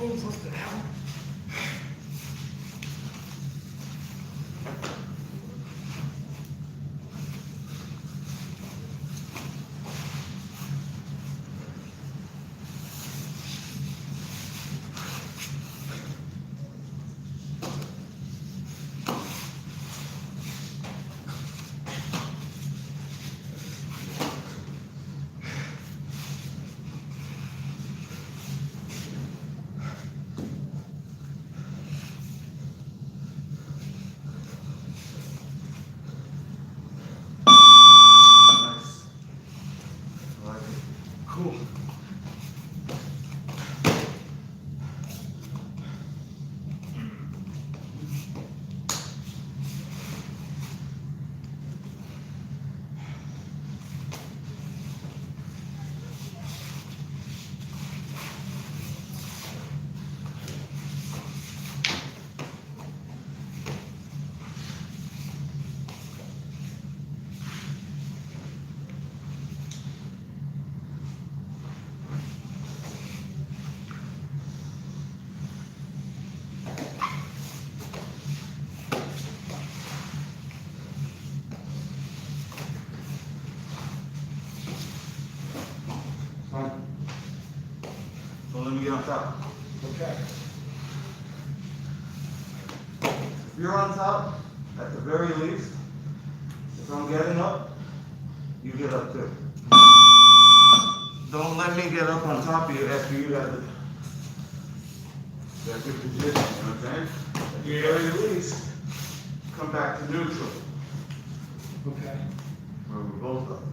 Almost left an hour. Nice. I like it. Cool. Fine. So let me get on top. Okay. If you're on top, at the very least, if I'm getting up, you get up too. Don't let me get up on top of you after you have the that's your position, you know what I'm saying? At the very least, come back to neutral, Okay. where we're both up.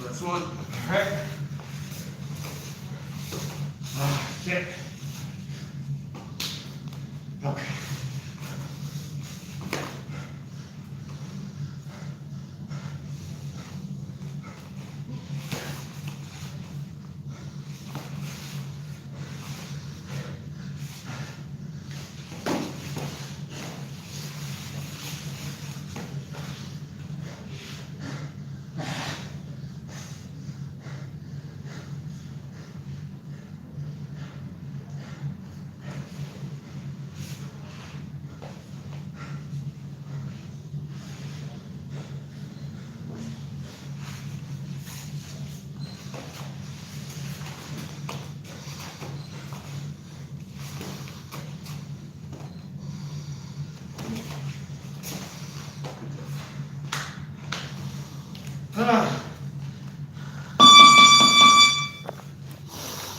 That's one. Alright. Shit. Okay.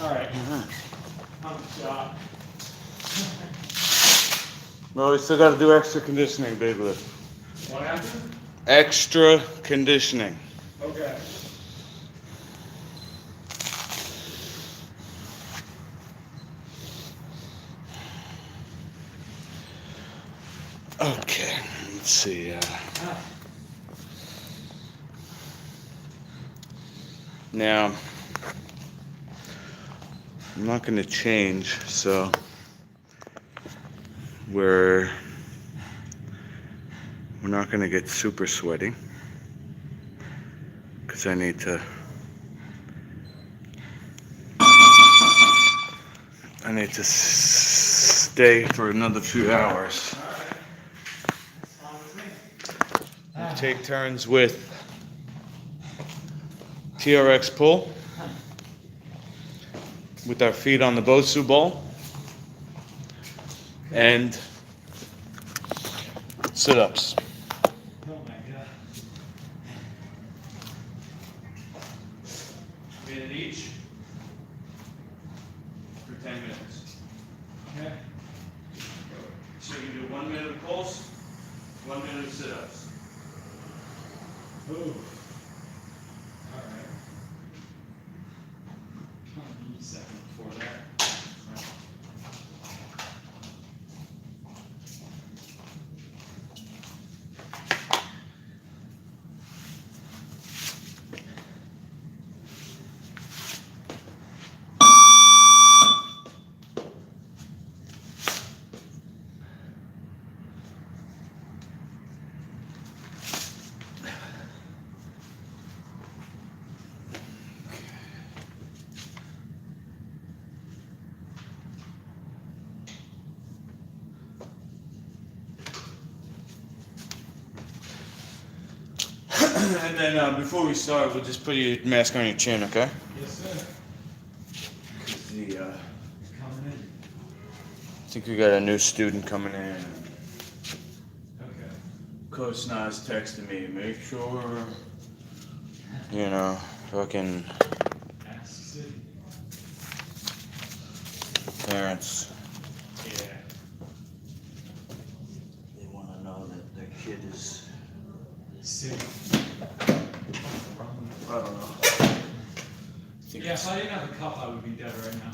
Alright. I'm shot. No, we still gotta do extra conditioning, big lift. What happened? Extra conditioning. Okay. Okay, let's see. Now, I'm not going to change, so we're not going to get super sweaty because I need to stay for another few hours. We take turns with TRX pull with our feet on the Bosu ball and sit-ups. Oh my god. Minute each for 10 minutes. Okay. So you do 1 minute of pulls, 1 minute of sit-ups. Ooh. Alright. Give me a second before that. And then before we start, we'll just put your mask on your chin, okay? Yes, sir. I Coming in. think we got a new student coming in. Okay. Coach Nas texted me, make sure, fucking Ask City. parents, Yeah. they want to know that their kid is, City. I don't know. Yeah, if I didn't have a cup, I would be dead right now.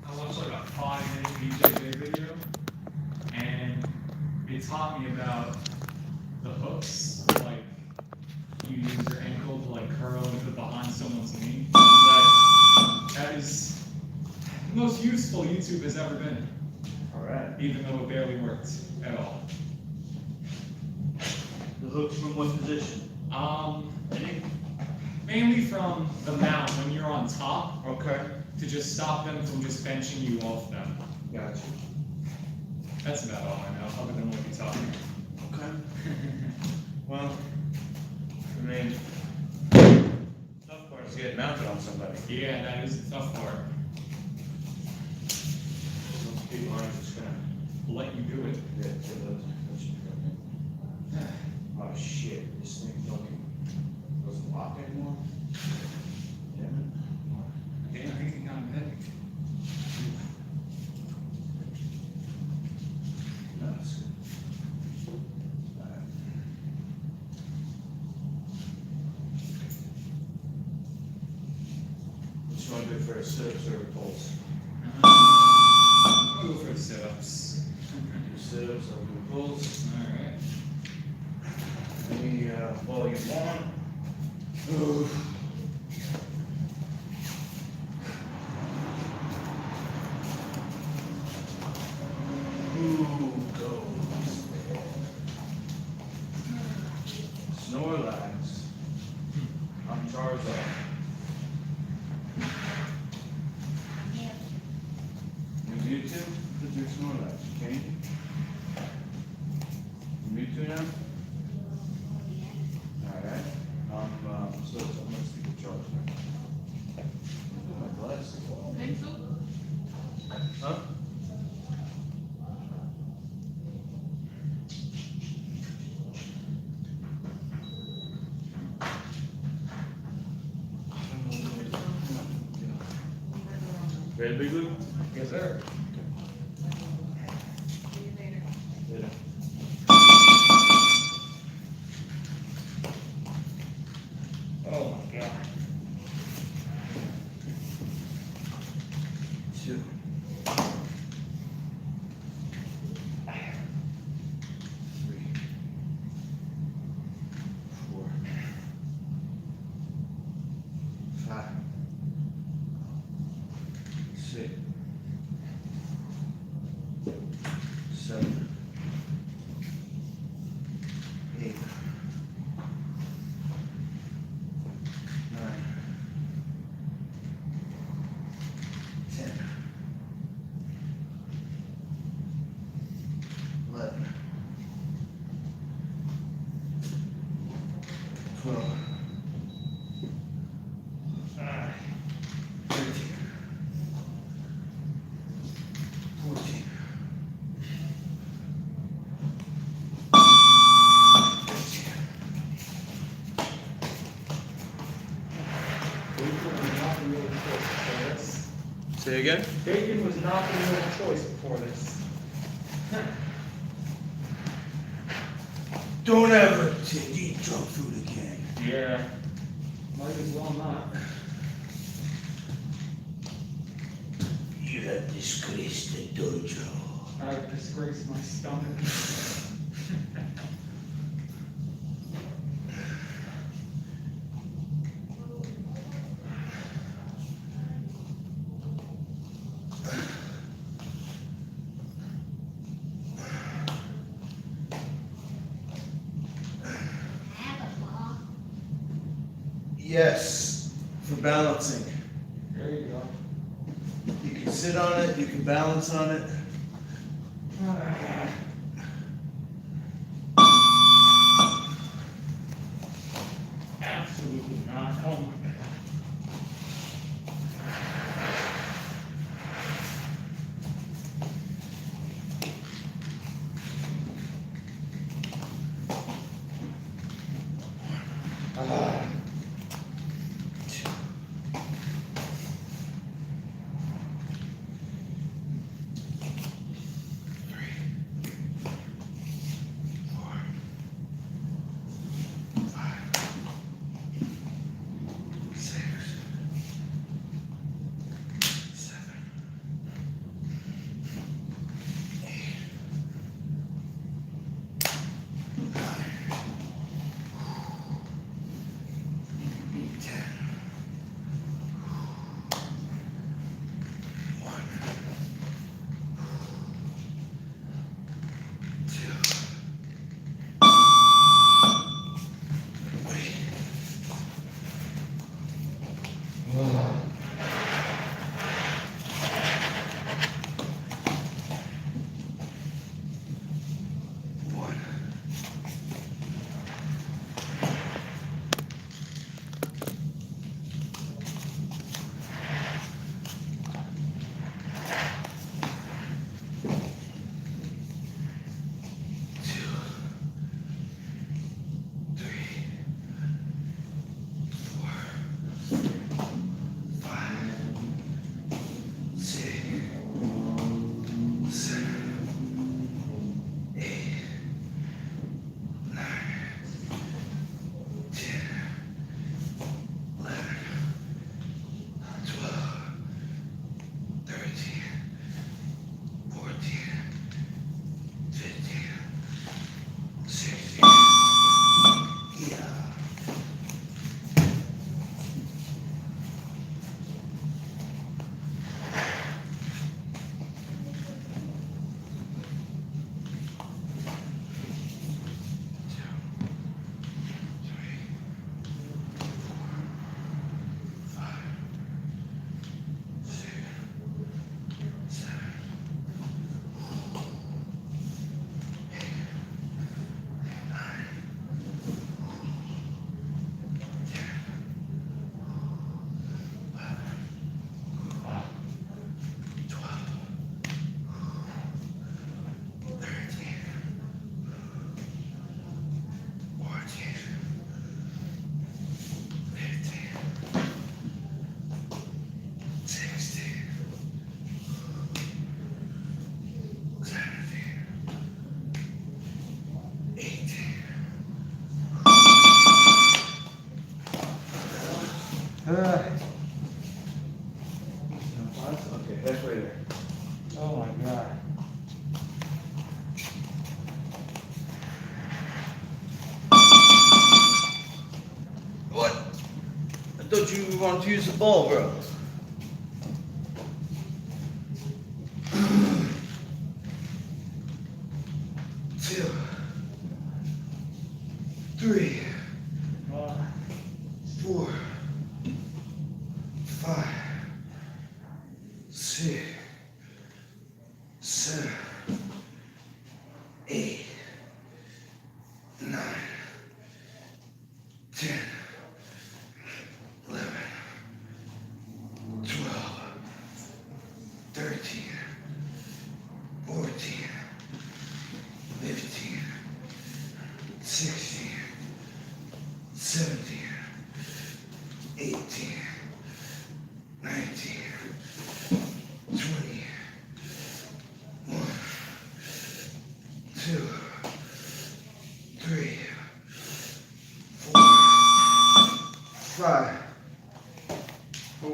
I watched like a 5-minute BJJ video, and it taught me about the hooks, like you use your ankle to like curl and put behind someone's knee. That is the most useful YouTube has ever been, Alright. even though it barely worked at all. The hooks from what position? Mainly from the mount when you're on top, Okay. to just stop them from just benching you off them. Gotcha. That's about all I know, other than what you taught me. Okay. Well, I mean, tough part is getting mounted on somebody. Yeah, that is the tough part. Most people aren't just gonna. Let you do it. Yeah, that should be okay. Oh shit, this thing fucking doesn't lock anymore? Damn it. Damn, I think it got a headache. No, it's good. Alright. What you wanna do for a sit-ups or a pulse? I'll go for the sit-ups. Do sit-ups, I'll do pulls. Alright. Any volume one. Who goes there? Snorlax. I'm Charizard. Alright, okay. Me too now? Alright, so I'm gonna speak in charge now. My glasses. Huh? Ready, Big Lou? Yes, sir. Later. Oh my god. 2. 3. 4. 5. 6. 7. 8. 9. 10. 11. 12. 13. 14. 15. Say again? Bacon was not the real choice before this. Don't ever eat junk food again. Yeah. Might as well not. You have disgraced the dojo. I've disgraced my stomach. Yes, for balancing. There you go. You can sit on it, you can balance on it. Absolutely not. Oh my god. That's right there. Oh my god. What? I thought you wanted to use the ball, bro. Two, three, 4, 5, 6, 7, 8, 9, 10, 11, 12, 13, 14, 15, 16, 17, 18, 19, 20, 1, 2, 3, 4, 5. Oh.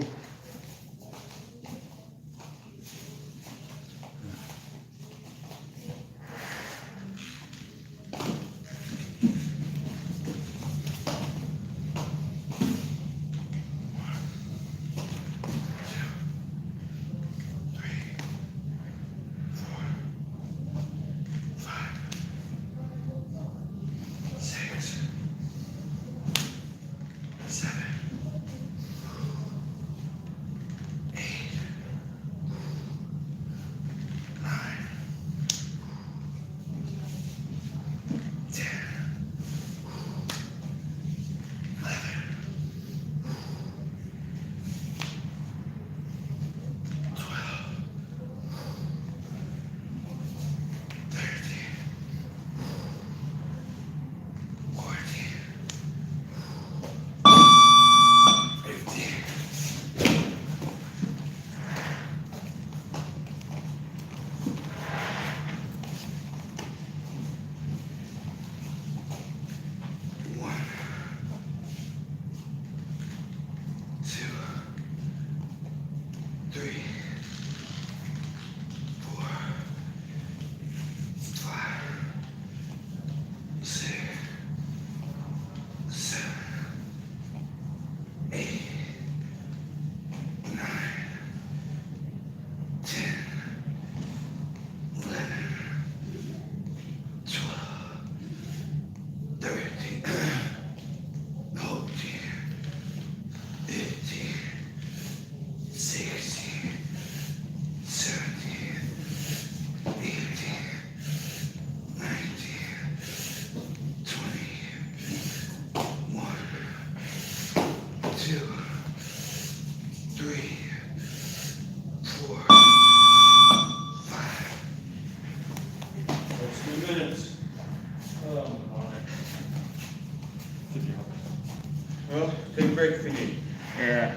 Well, take a break if you need. Yeah.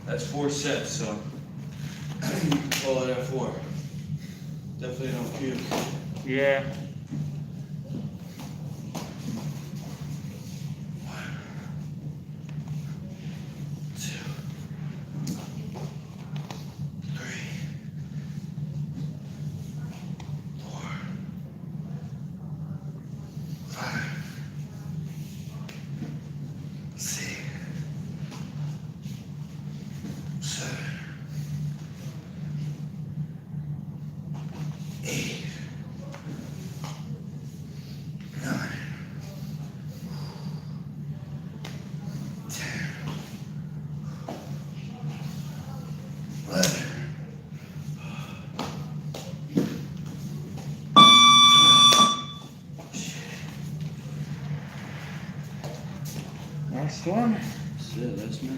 That's 4 sets, so you can call it at 4. Definitely don't puke. Yeah. Last one. That's it, that's me.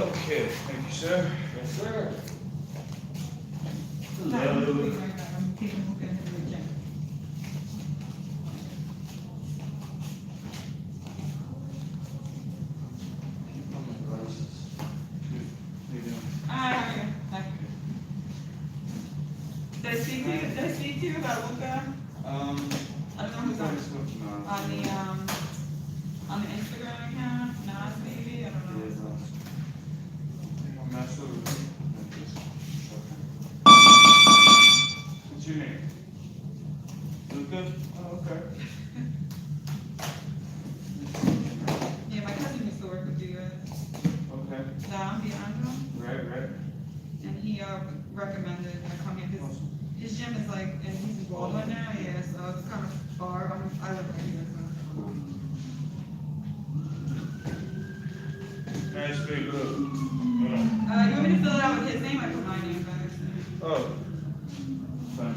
Okay, thank you, sir. Yes, sir. I'm taking a look at the agenda. Hi. Did I speak to you about Luca? I don't know who's on the Instagram account, Nas maybe, I don't know. What's your name? Luca? Oh, okay. Yeah, my cousin used to work with you guys. Okay. Dom DeAndre, Right. and he recommended I come here, his gym is like, and he's in Baldwin now, yeah, so it's kind of far, I live right here, so. Nice big look. You want me to fill it out with his name? I put my name back. Oh. Fine.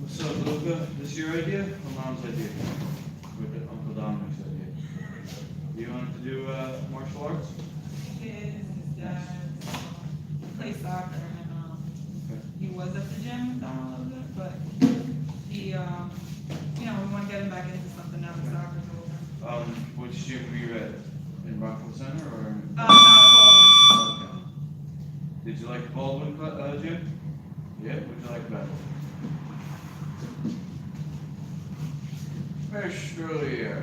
What's up, Luca? This your idea or Mom's idea? With Uncle Dominic's idea? You wanted to do martial arts? His dad plays soccer, and he was at the gym with Dom a little bit, but he, we want to get him back into something now that soccer's over. Which gym were you at? In Rockville Center or? No, Baldwin. Okay. Did you like the Baldwin gym? Yeah, what'd you like about it? Australia.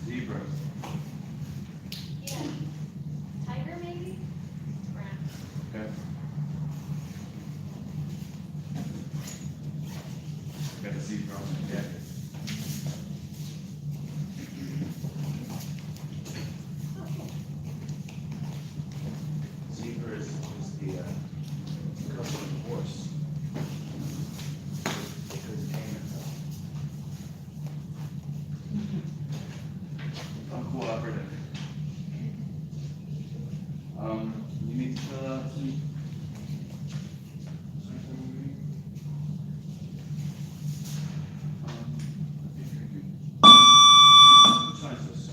Zebra. Yeah. Tiger maybe? Brown. Okay. Got a zebra on the jacket. Zebra is the custom horse. Because it came I'm cooperative. You need to fill out some. Who signs this?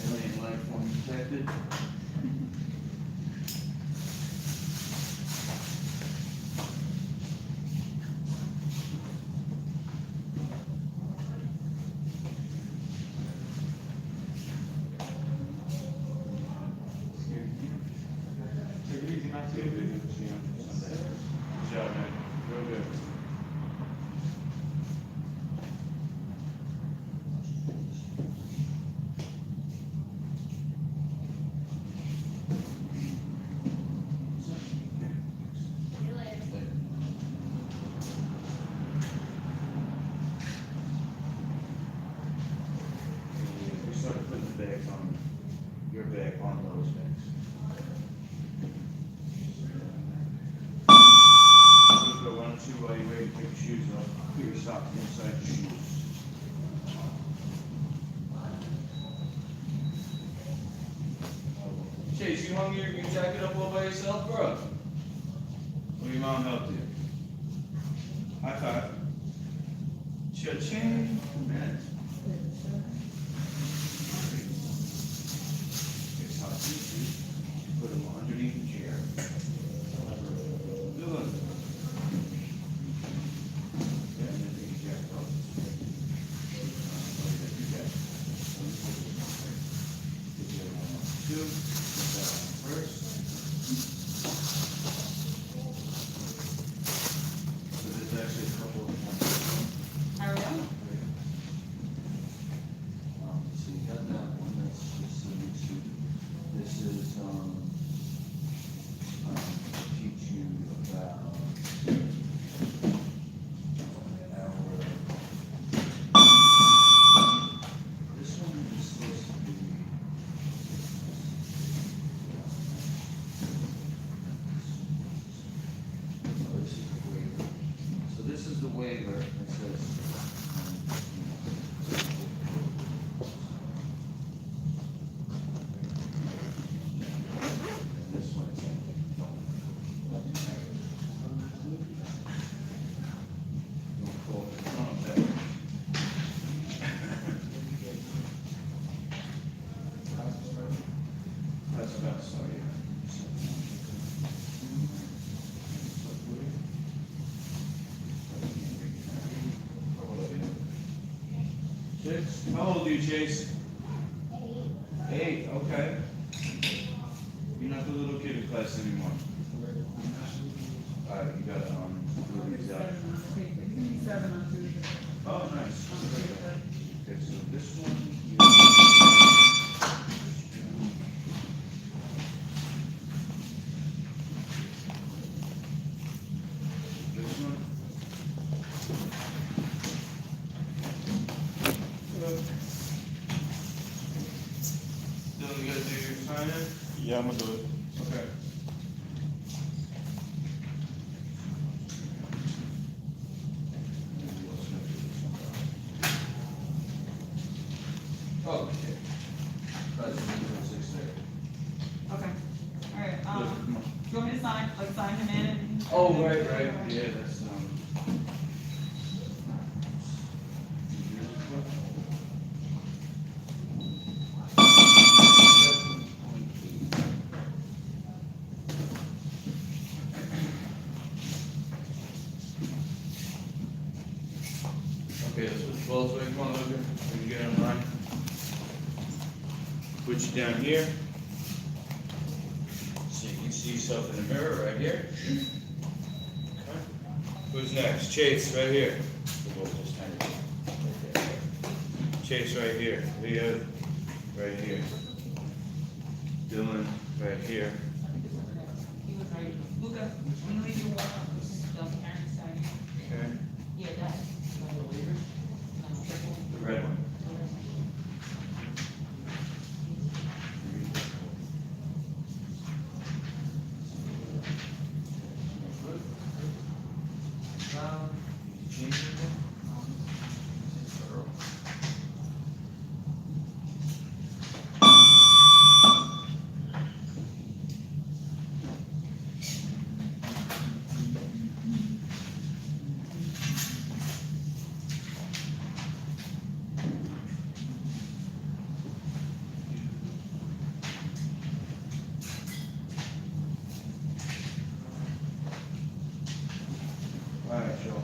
Alien life form detected. Take it easy, not too big. Good job, man. Real good. See you later. We started putting the bags on, your bag on those bags. Luca, why don't you, while you wait, take your shoes off, put your socks inside your shoes. Chase, you hung your jacket up all by yourself, bro? Or your mom helped you? High five. Cha-ching. Man. It's hot easy. Put them underneath the chair. Good one. Yeah, and then take your jacket off. Two. First. So there's actually a couple of them. I will. So you got that one, that's just so you see. This is, teach you about this one is supposed to be. Oh, this is the waiver. So this is the waiver, it says, 6. How old are you, Chase? 8. 8, okay. You're not the little kid in class anymore. Alright, you gotta, do these out. It's gonna be 7 on Tuesday. Oh, nice. Okay, so this one. This one. Dylan, you gotta do your sign in? Yeah, I'm gonna do it. Okay. Oh, okay. That's 6:30. Okay, alright, do you want me to sign him in? And- Oh, right, yeah, that's, Okay, let's put the balls away, come on, Luca, we can get in line. Put you down here. So you can see yourself in the mirror right here. Okay. Who's next? Chase, right here. Chase, right here. Leo, right here. Dylan, right here. He was right. Luca, when you leave your water, the parents side. Okay. Yeah, that. The red one. Alright, Joe.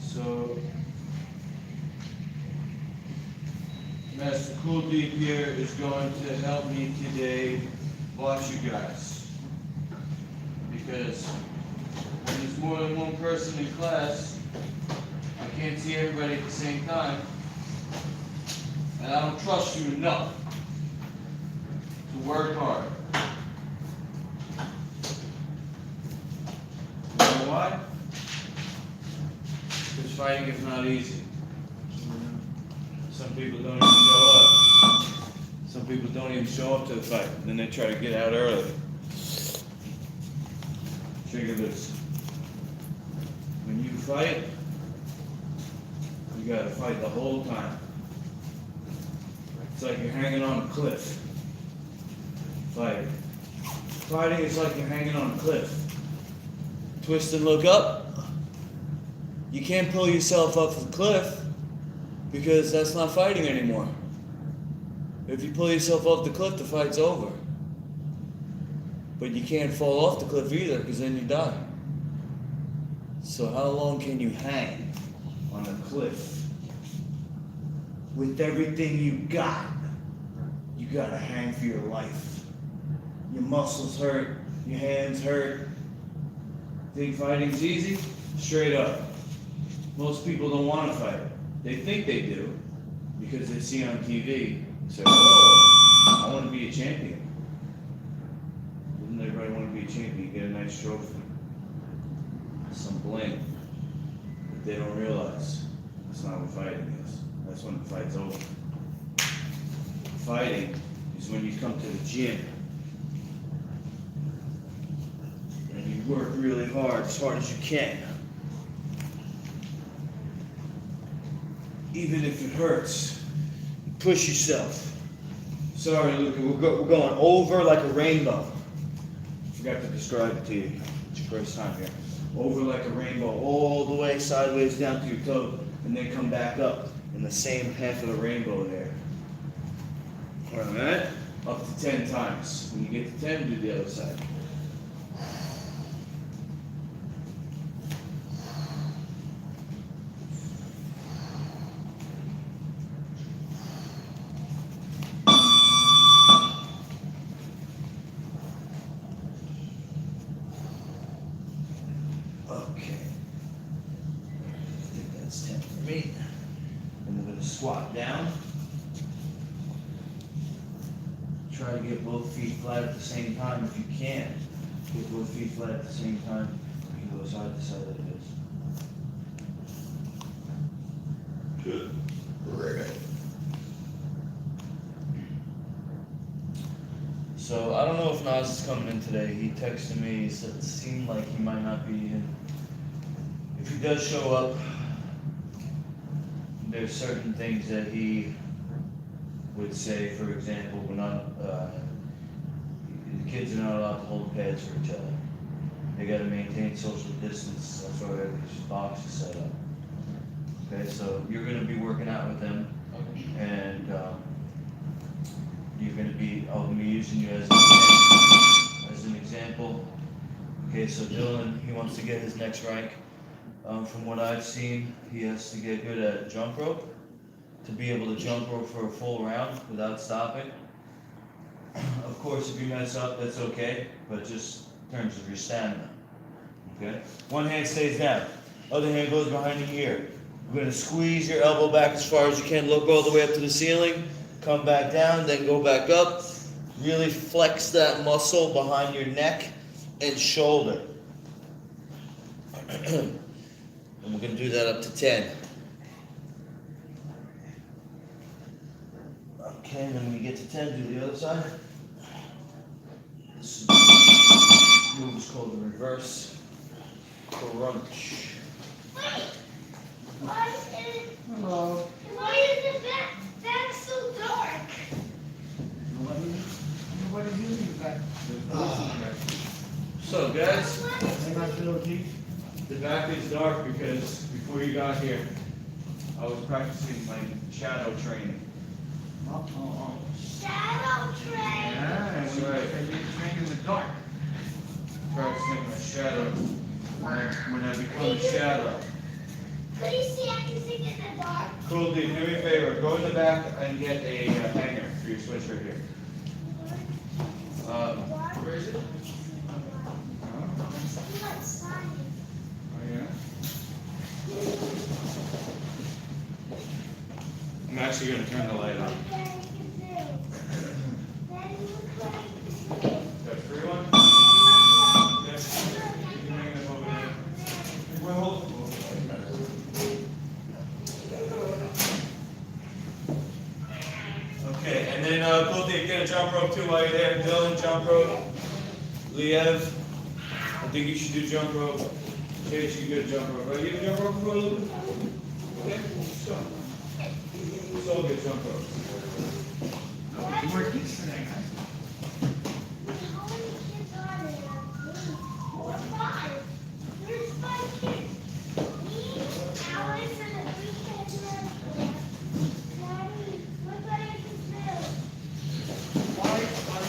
So, Master Cool Deep here is going to help me today watch you guys. Because when there's more than one person in class, I can't see everybody at the same time. And I don't trust you enough to work hard. You know why? Because fighting is not easy. Some people don't even show up. Some people don't even show up to the fight. Then they try to get out early. Figure this. When you fight, you gotta fight the whole time. It's like you're hanging on a cliff. Fighting is like you're hanging on a cliff. Twist and look up. You can't pull yourself off the cliff because that's not fighting anymore. If you pull yourself off the cliff, the fight's over. But you can't fall off the cliff either because then you die. So how long can you hang on a cliff? With everything you got, you gotta hang for your life. Your muscles hurt, your hands hurt. Think fighting's easy? Straight up. Most people don't want to fight. They think they do because they see on TV. Say, oh, I want to be a champion. Doesn't everybody want to be a champion? Get a nice trophy. Some bling. But they don't realize that's not what fighting is. That's when the fight's over. Fighting is when you come to the gym and you work really hard as you can. Even if it hurts, push yourself. Sorry, Luca, we're going over like a rainbow. Forgot to describe it to you. It's your first time here. Over like a rainbow, all the way sideways down to your toe, and then come back up in the same half of the rainbow there. Alright? Up to 10 times. When you get to 10, do the other side. Okay. I think that's 10 for me. And we're gonna squat down. Try to get both feet flat at the same time if you can. Get both feet flat at the same time. You can go side to side like this. Good. Right. So I don't know if Nas is coming in today. He texted me, he said it seemed like he might not be in. If he does show up, there's certain things that he would say. For example, we're not, the kids are not allowed to hold pads for each other. They gotta maintain social distance. That's why this box is set up. Okay, so you're gonna be working out with them, and you're gonna be, I'll be using you as an example. Okay, so Dylan, he wants to get his next rank. From what I've seen, he has to get good at jump rope, to be able to jump rope for a full round without stopping. Of course, if you mess up, that's okay, but just in terms of your stamina. Okay? One hand stays down, other hand goes behind the ear. We're gonna squeeze your elbow back as far as you can, look all the way up to the ceiling, come back down, then go back up. Really flex that muscle behind your neck and shoulder. And we're gonna do that up to 10. Okay, and then when you get to 10, do the other side. This move is called the reverse crunch. Why is it, Hello. why is the back so dark? Nobody's using that. So guys, They not feel deep. the back is dark because before you got here, I was practicing my shadow training. Shadow train. Yeah, That's and right. they get trained in the dark. Practicing my shadow. When I become a shadow. Could you see I can sing in the dark? Cool, dude, do me a favor, go in the back and get a hanger for your switch right here. Where is it? It's like science. Oh, yeah? I'm actually gonna turn the light on. Got a free one? Yes. You can hang them over there. Well, okay, and then cool, Dave, get a jump rope too while you're there. Dylan, jump rope. Liev, I think you should do jump rope. Chase, you get a jump rope. Right, you have a jump rope for a little bit? Okay, so. Let's all get jump ropes. More kids today, guys. How many kids are there? 4 or 5. There's 5 kids. Me, Alice, and the 3 kids are there. Daddy, look what I can do. Why are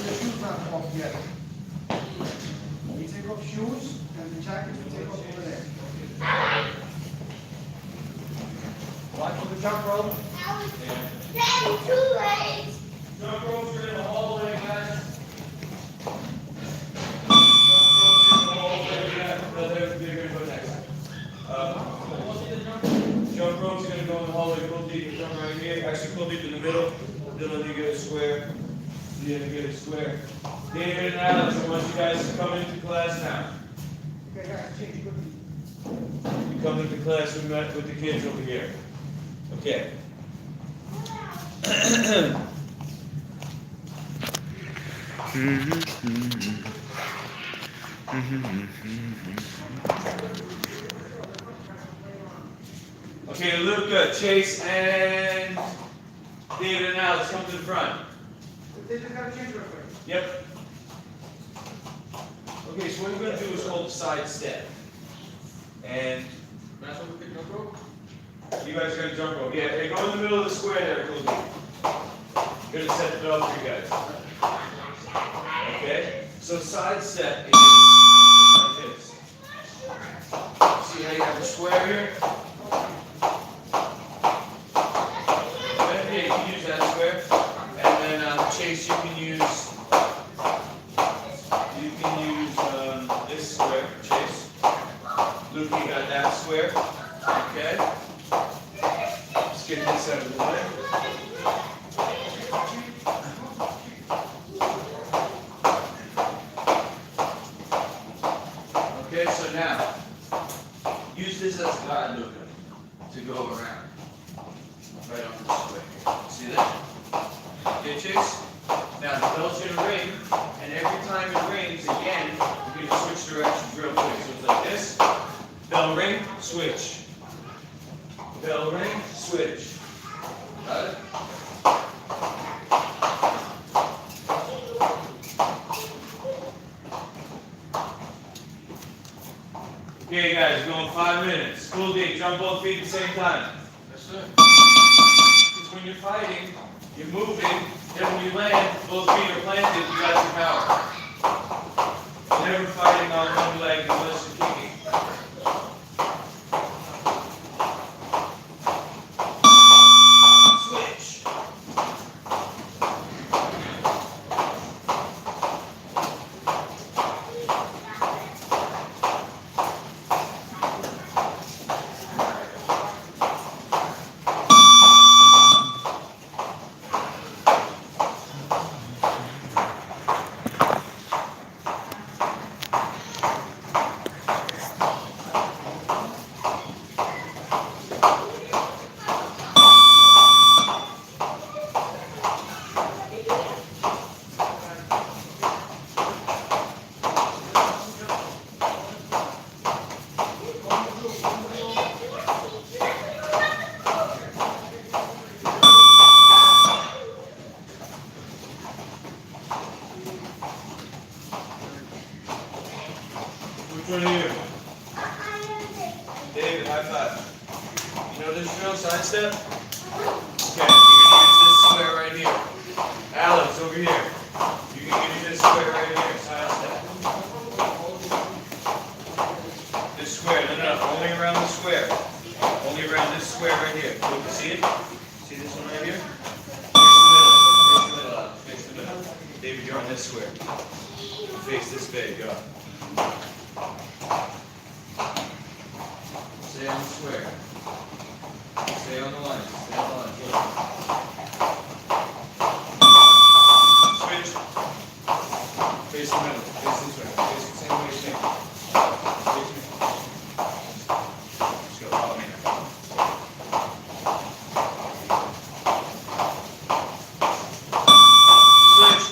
your shoes not off yet? You take off shoes and the jacket you take off over there. Watch for the jump rope. Alice, Daddy, too late. Jump ropes are in the hallway, guys. They're gonna go next. Jump ropes are gonna go in the hallway. Kuldeep, you come right here. Actually, Kuldeep in the middle. Dylan, you get a square. You get a square. David and Alex, I want you guys to come into class now. Okay, guys, change quickly. You come into class with the kids over here. Okay. Okay, Luca, Chase, and David and Alex, come to the front. They just gotta change real quick. Yep. Okay, so what we're gonna do is called the side step. And That's what we pick up, bro? you guys are gonna jump rope. Yeah, hey, go in the middle of the square there, Cool. Gonna set it up for you guys. Okay? So side step is like this. See how you have a square here? Okay, you can use that square. And then Chase, you can use this square, Chase. Luke, you got that square? Okay. Let's get this out of the way. Okay, so now, use this as a guide, Luke, to go around. Right off the square. See that? Okay, Chase? Now the bell's gonna ring, and every time it rings again, we're gonna switch directions real quick. So it's like this. Bell ring, switch. Bell ring, switch. Got it? Okay guys, we're going 5 minutes. Cool D, jump both feet at the same time. That's it. Because when you're fighting, you're moving, then when you land, both feet are planted, you got your power. You're never fighting on one leg unless you're kicking. Switch. Which one are you? David, high five. You know this drill, side step? Okay, you're gonna use this square right here. Alex, over here. You're gonna use this square right here, side step. This square, no, only around the square. Only around this square right here. Look, see it? See this one right here? Face the middle, Alex, face the middle. David, you're on this square. Face this way, go. Stay on the square. Stay on the line. Stay on the line. Go. Switch. Face the middle. Face this way. Face the same way you came. Face me. Let's go. Follow me now. Switch.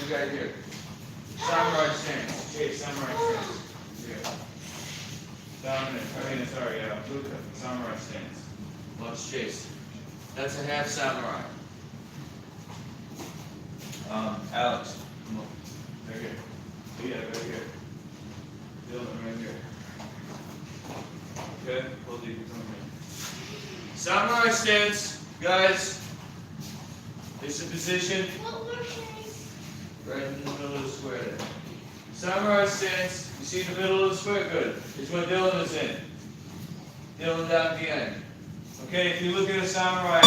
you got here. Samurai stance. Chase, samurai stance. Here. Luca, samurai stance. Watch Chase. That's a half samurai. Alex, come on. Right here. Yeah, right here. Dylan, right here. Okay, hold these, come here. Samurai stance, guys. It's a position What were Chase? right in the middle of the square there. Samurai stance, you see the middle of the square? Good. It's what Dylan is in. Dylan down at the end. Okay, if you look at a samurai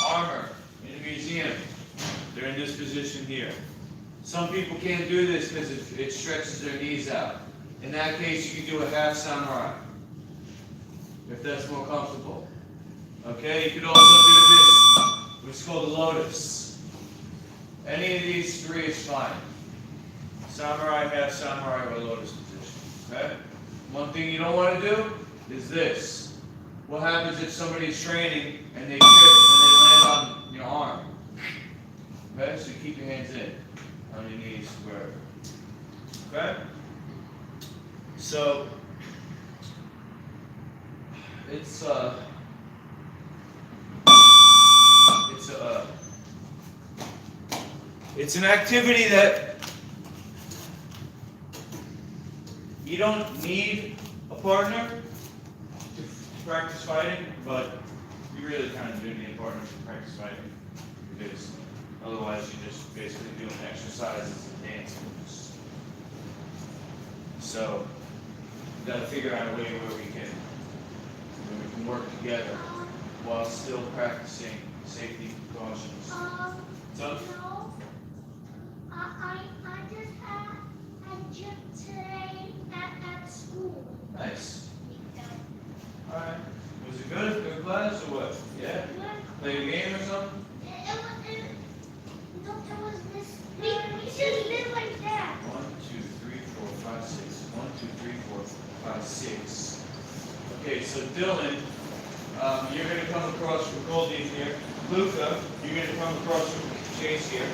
armor in a museum, they're in this position here. Some people can't do this because it stretches their knees out. In that case, you can do a half samurai, if that's more comfortable. Okay, you could also do this, which is called a lotus. Any of these three is fine. Samurai, half samurai, or lotus position. Okay? One thing you don't want to do is this. What happens if somebody's training and they trip and they land on your arm? Okay, so you keep your hands in, on your knees, wherever. Okay? So, it's an activity that you don't need a partner to practice fighting, but you really kind of do need a partner to practice fighting, because otherwise you're just basically doing exercises and dance moves. So we've got to figure out a way where we can work together while still practicing safety precautions. So, No. I just had a gym today at school. nice. Alright. Was it good? Good class or what? Yeah? Play a game or something? No, there was this. We just did like that. 1, 2, 3, 4, 5, 6. 1, 2, 3, 4, 5, 6. Okay, so Dylan, you're going to come across from Goldie here. Luca, you're going to come across from Chase here.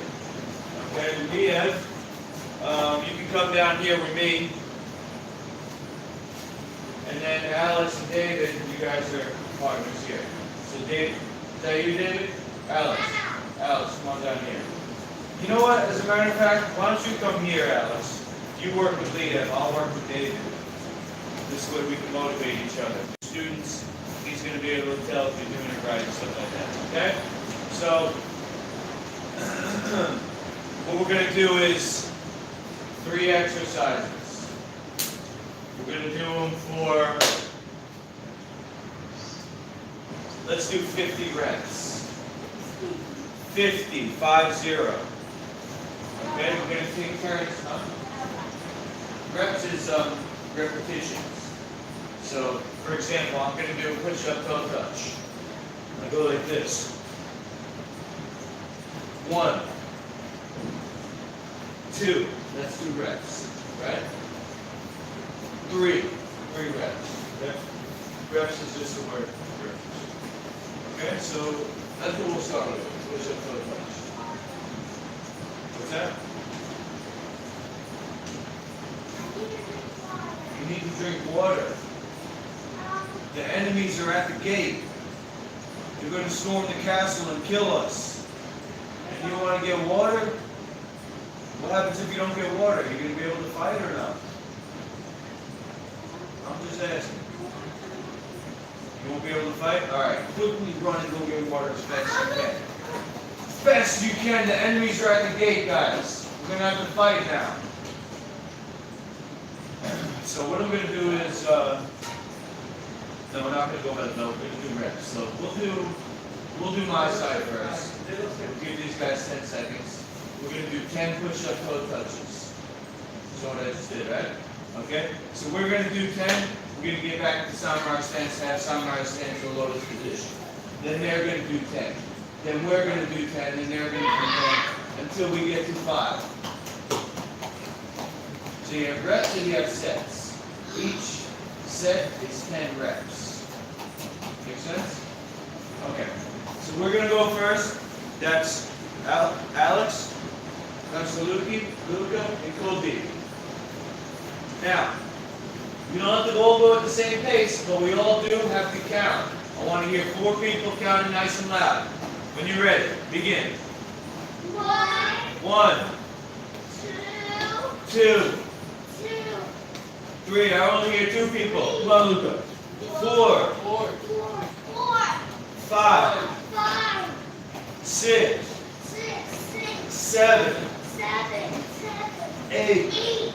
Okay, Leah, you can come down here with me. And then Alex and David, you guys are partners here. So David, is that you, David? Alex, come on down here. You know what, as a matter of fact, why don't you come here, Alex? You work with Leah, I'll work with David. This way we can motivate each other. Students, he's going to be able to tell if you're doing it right and stuff like that, okay? So, what we're going to do is 3 exercises. We're going to do them for, let's do 50 reps. 50, 5-0. Okay, we're going to take turns. Reps is repetitions. So, for example, I'm going to do a push-up toe touch. I go like this. 1, 2, that's 2 reps, right? 3 reps. Okay? Reps is just the word. Okay, so that's what we'll start with. Push-up toe touch. What's that? You need to drink water. The enemies are at the gate. They're going to storm the castle and kill us. And you want to get water? What happens if you don't get water? Are you going to be able to fight or not? I'm just asking. You won't be able to fight? Alright, quickly run and go get water as fast as you can. As fast as you can, the enemies are at the gate, guys. We're going to have to fight now. So what I'm going to do is, no, we're not going to go by the note, we're going to do reps. So we'll do my side first. We'll give these guys 10 seconds. We're going to do 10 push-up toe touches. That's what I just did, right? Okay? So we're going to do 10. We're going to get back to samurai stance, half samurai stance, or lotus position. Then they're going to do 10. Then we're going to do 10, and they're going to do 10, until we get to 5. So you have reps and you have sets. Each set is 10 reps. Make sense? Okay. So we're going to go first. That's Alex. That's Luca, and Kobe. Now, you don't have to all go at the same pace, but we all do have to count. I want to hear 4 people counting nice and loud. When you're ready, begin. 1, 2, 3. I only hear 2 people. Come on, Luca. 4, 5, 6, 7, 8,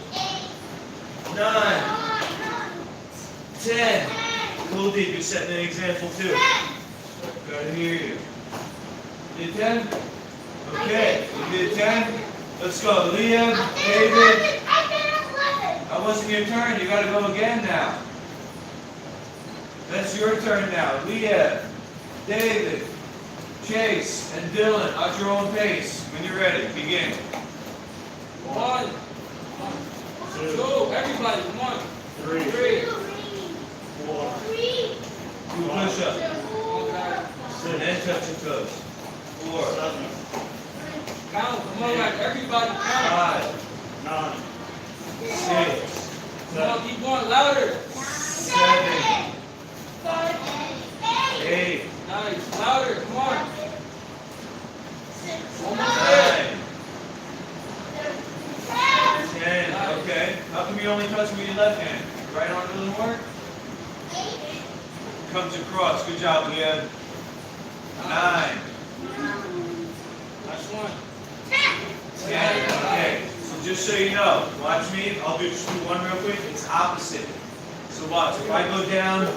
9, 10. Cool deep, you're setting an example too. Gotta hear you. You did 10? Okay, you did 10. Let's go. Liam, David. That wasn't your turn. You gotta go again now. That's your turn now. Leah, David, Chase, and Dylan at your own pace. When you're ready, begin. 1, 2, everybody, come on. 3, 4, 2 push-ups. And then touch your toes. 4, count, come on guys, everybody count. 5, 6, Come on, keep going louder. 7, 8, Nice, louder, come on. 9, 10. Okay. How come you only touch with your left hand? Right arm doesn't work? Comes across. Good job, Leah. 9, Nice one. 10. Okay. So just so you know, watch me. I'll just do one real quick. It's opposite. So watch. If I go down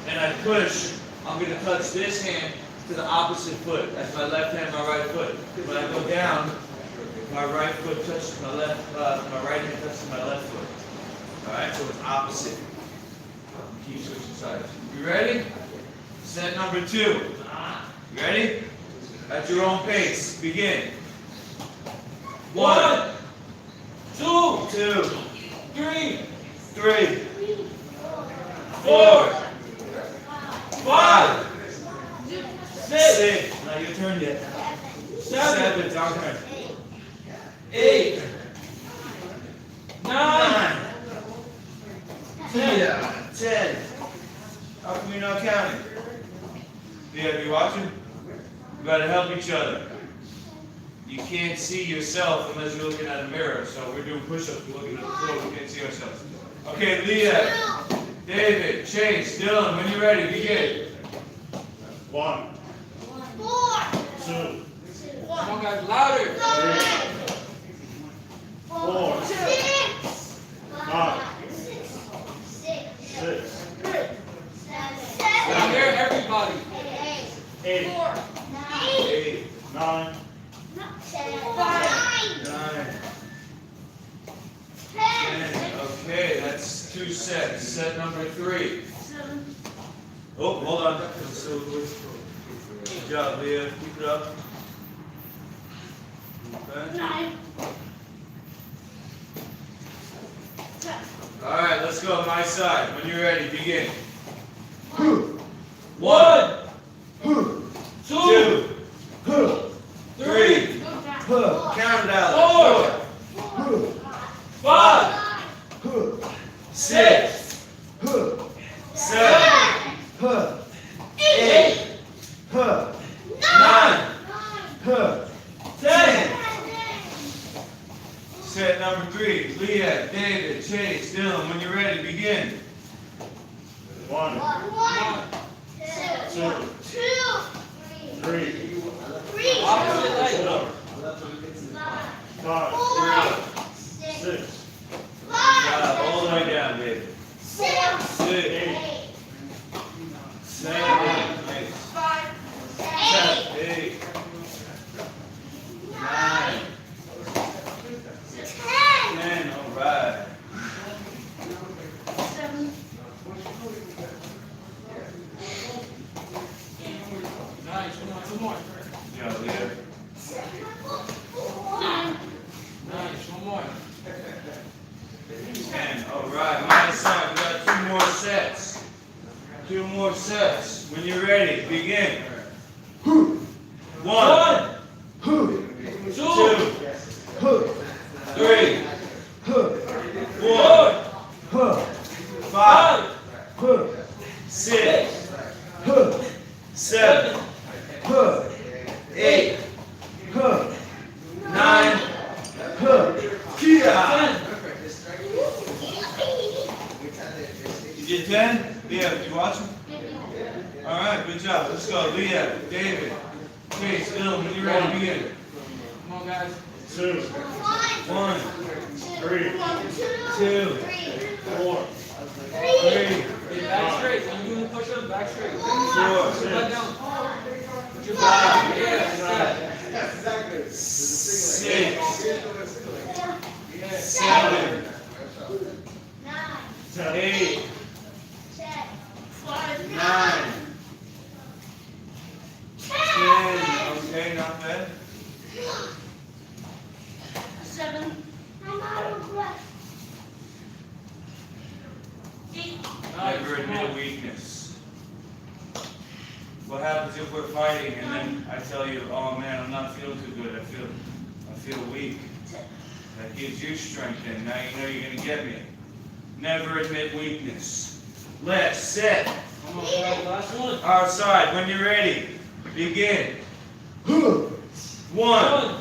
and I push, I'm going to touch this hand to the opposite foot. That's my left hand, my right foot. When I go down, my right foot touches my left, my right hand touches my left foot. Alright, so it's opposite. Keep switching sides. You ready? Set number 2. You ready? At your own pace. Begin. 1, 2, 2, 3, 3, 4, 5, 6. Not your turn yet. 7. It's our turn. 8, 9, 10. How come you're not counting? Yeah, you watching? You gotta help each other. You can't see yourself unless you're looking at a mirror. So we're doing push-ups, we're looking at the floor, we can't see ourselves. Okay, Leah, David, Chase, Dylan, when you're ready, begin. 1, 2, come on guys, louder. 4, 5, 6, Now hear everybody. 8, 8, 9, 9, 10. Okay, that's 2 sets. Set number 3. Oh, hold on. Good job, Leah. Keep it up. Okay. All right, let's go. My side. When you're ready, begin. 1, 2, 3. Count it out. 4, 5, 6, 7, 8, 9, 10. Set number 3. Leah, David, Chase, Dylan. When you're ready, begin. 1, 2, 3, Opposite leg. 5, 6, All the way down, David. 6, 8, 7, 8, 9, 10. All right. Nice, come on, two more. Yeah, Leah. Nice, one more. 10. All right. My side. We got 2 more sets. 2 more sets. When you're ready, begin. 1, 2, 3, 7, 8, 9, yeah. You did 10? Leah, did you watch him? Alright, good job. Let's go. Leah, David, Chase, Dylan, when you're ready, begin. Come on, guys. 2, 1, 3, 2, 4, 3, Get back straight. When you're doing the push-up, back straight. 4, Put your butt down. Put your butt down. Yeah. 6, 7, 8, 9, 10. Okay, not bad. 7. I'm out of breath. 8. Never admit weakness. What happens if we're fighting and then I tell you, oh man, I'm not feeling too good. I feel weak. That gives you strength and now you know you're gonna get me. Never admit weakness. Left, set. Come on, guys. Last one. Outside, when you're ready, begin. 1, 1,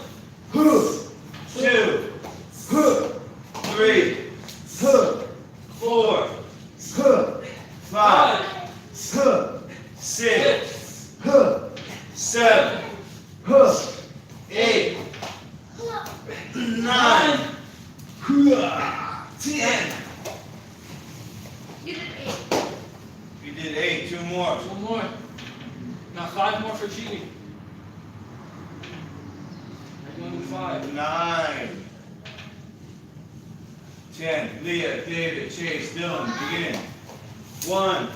2, 3, 4, 5, 6, 7, 8, 9, 10. You did 8. You did 8, 2 more. one more. Now 5 more for cheating. I'm going to 5. 9, 10. Leah, David, Chase, Dylan, begin. 1,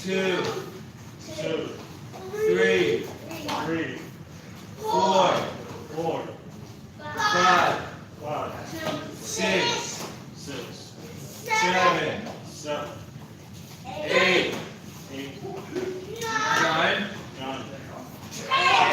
2, 3, 4, 5, 6, 7, 8, 9, 10.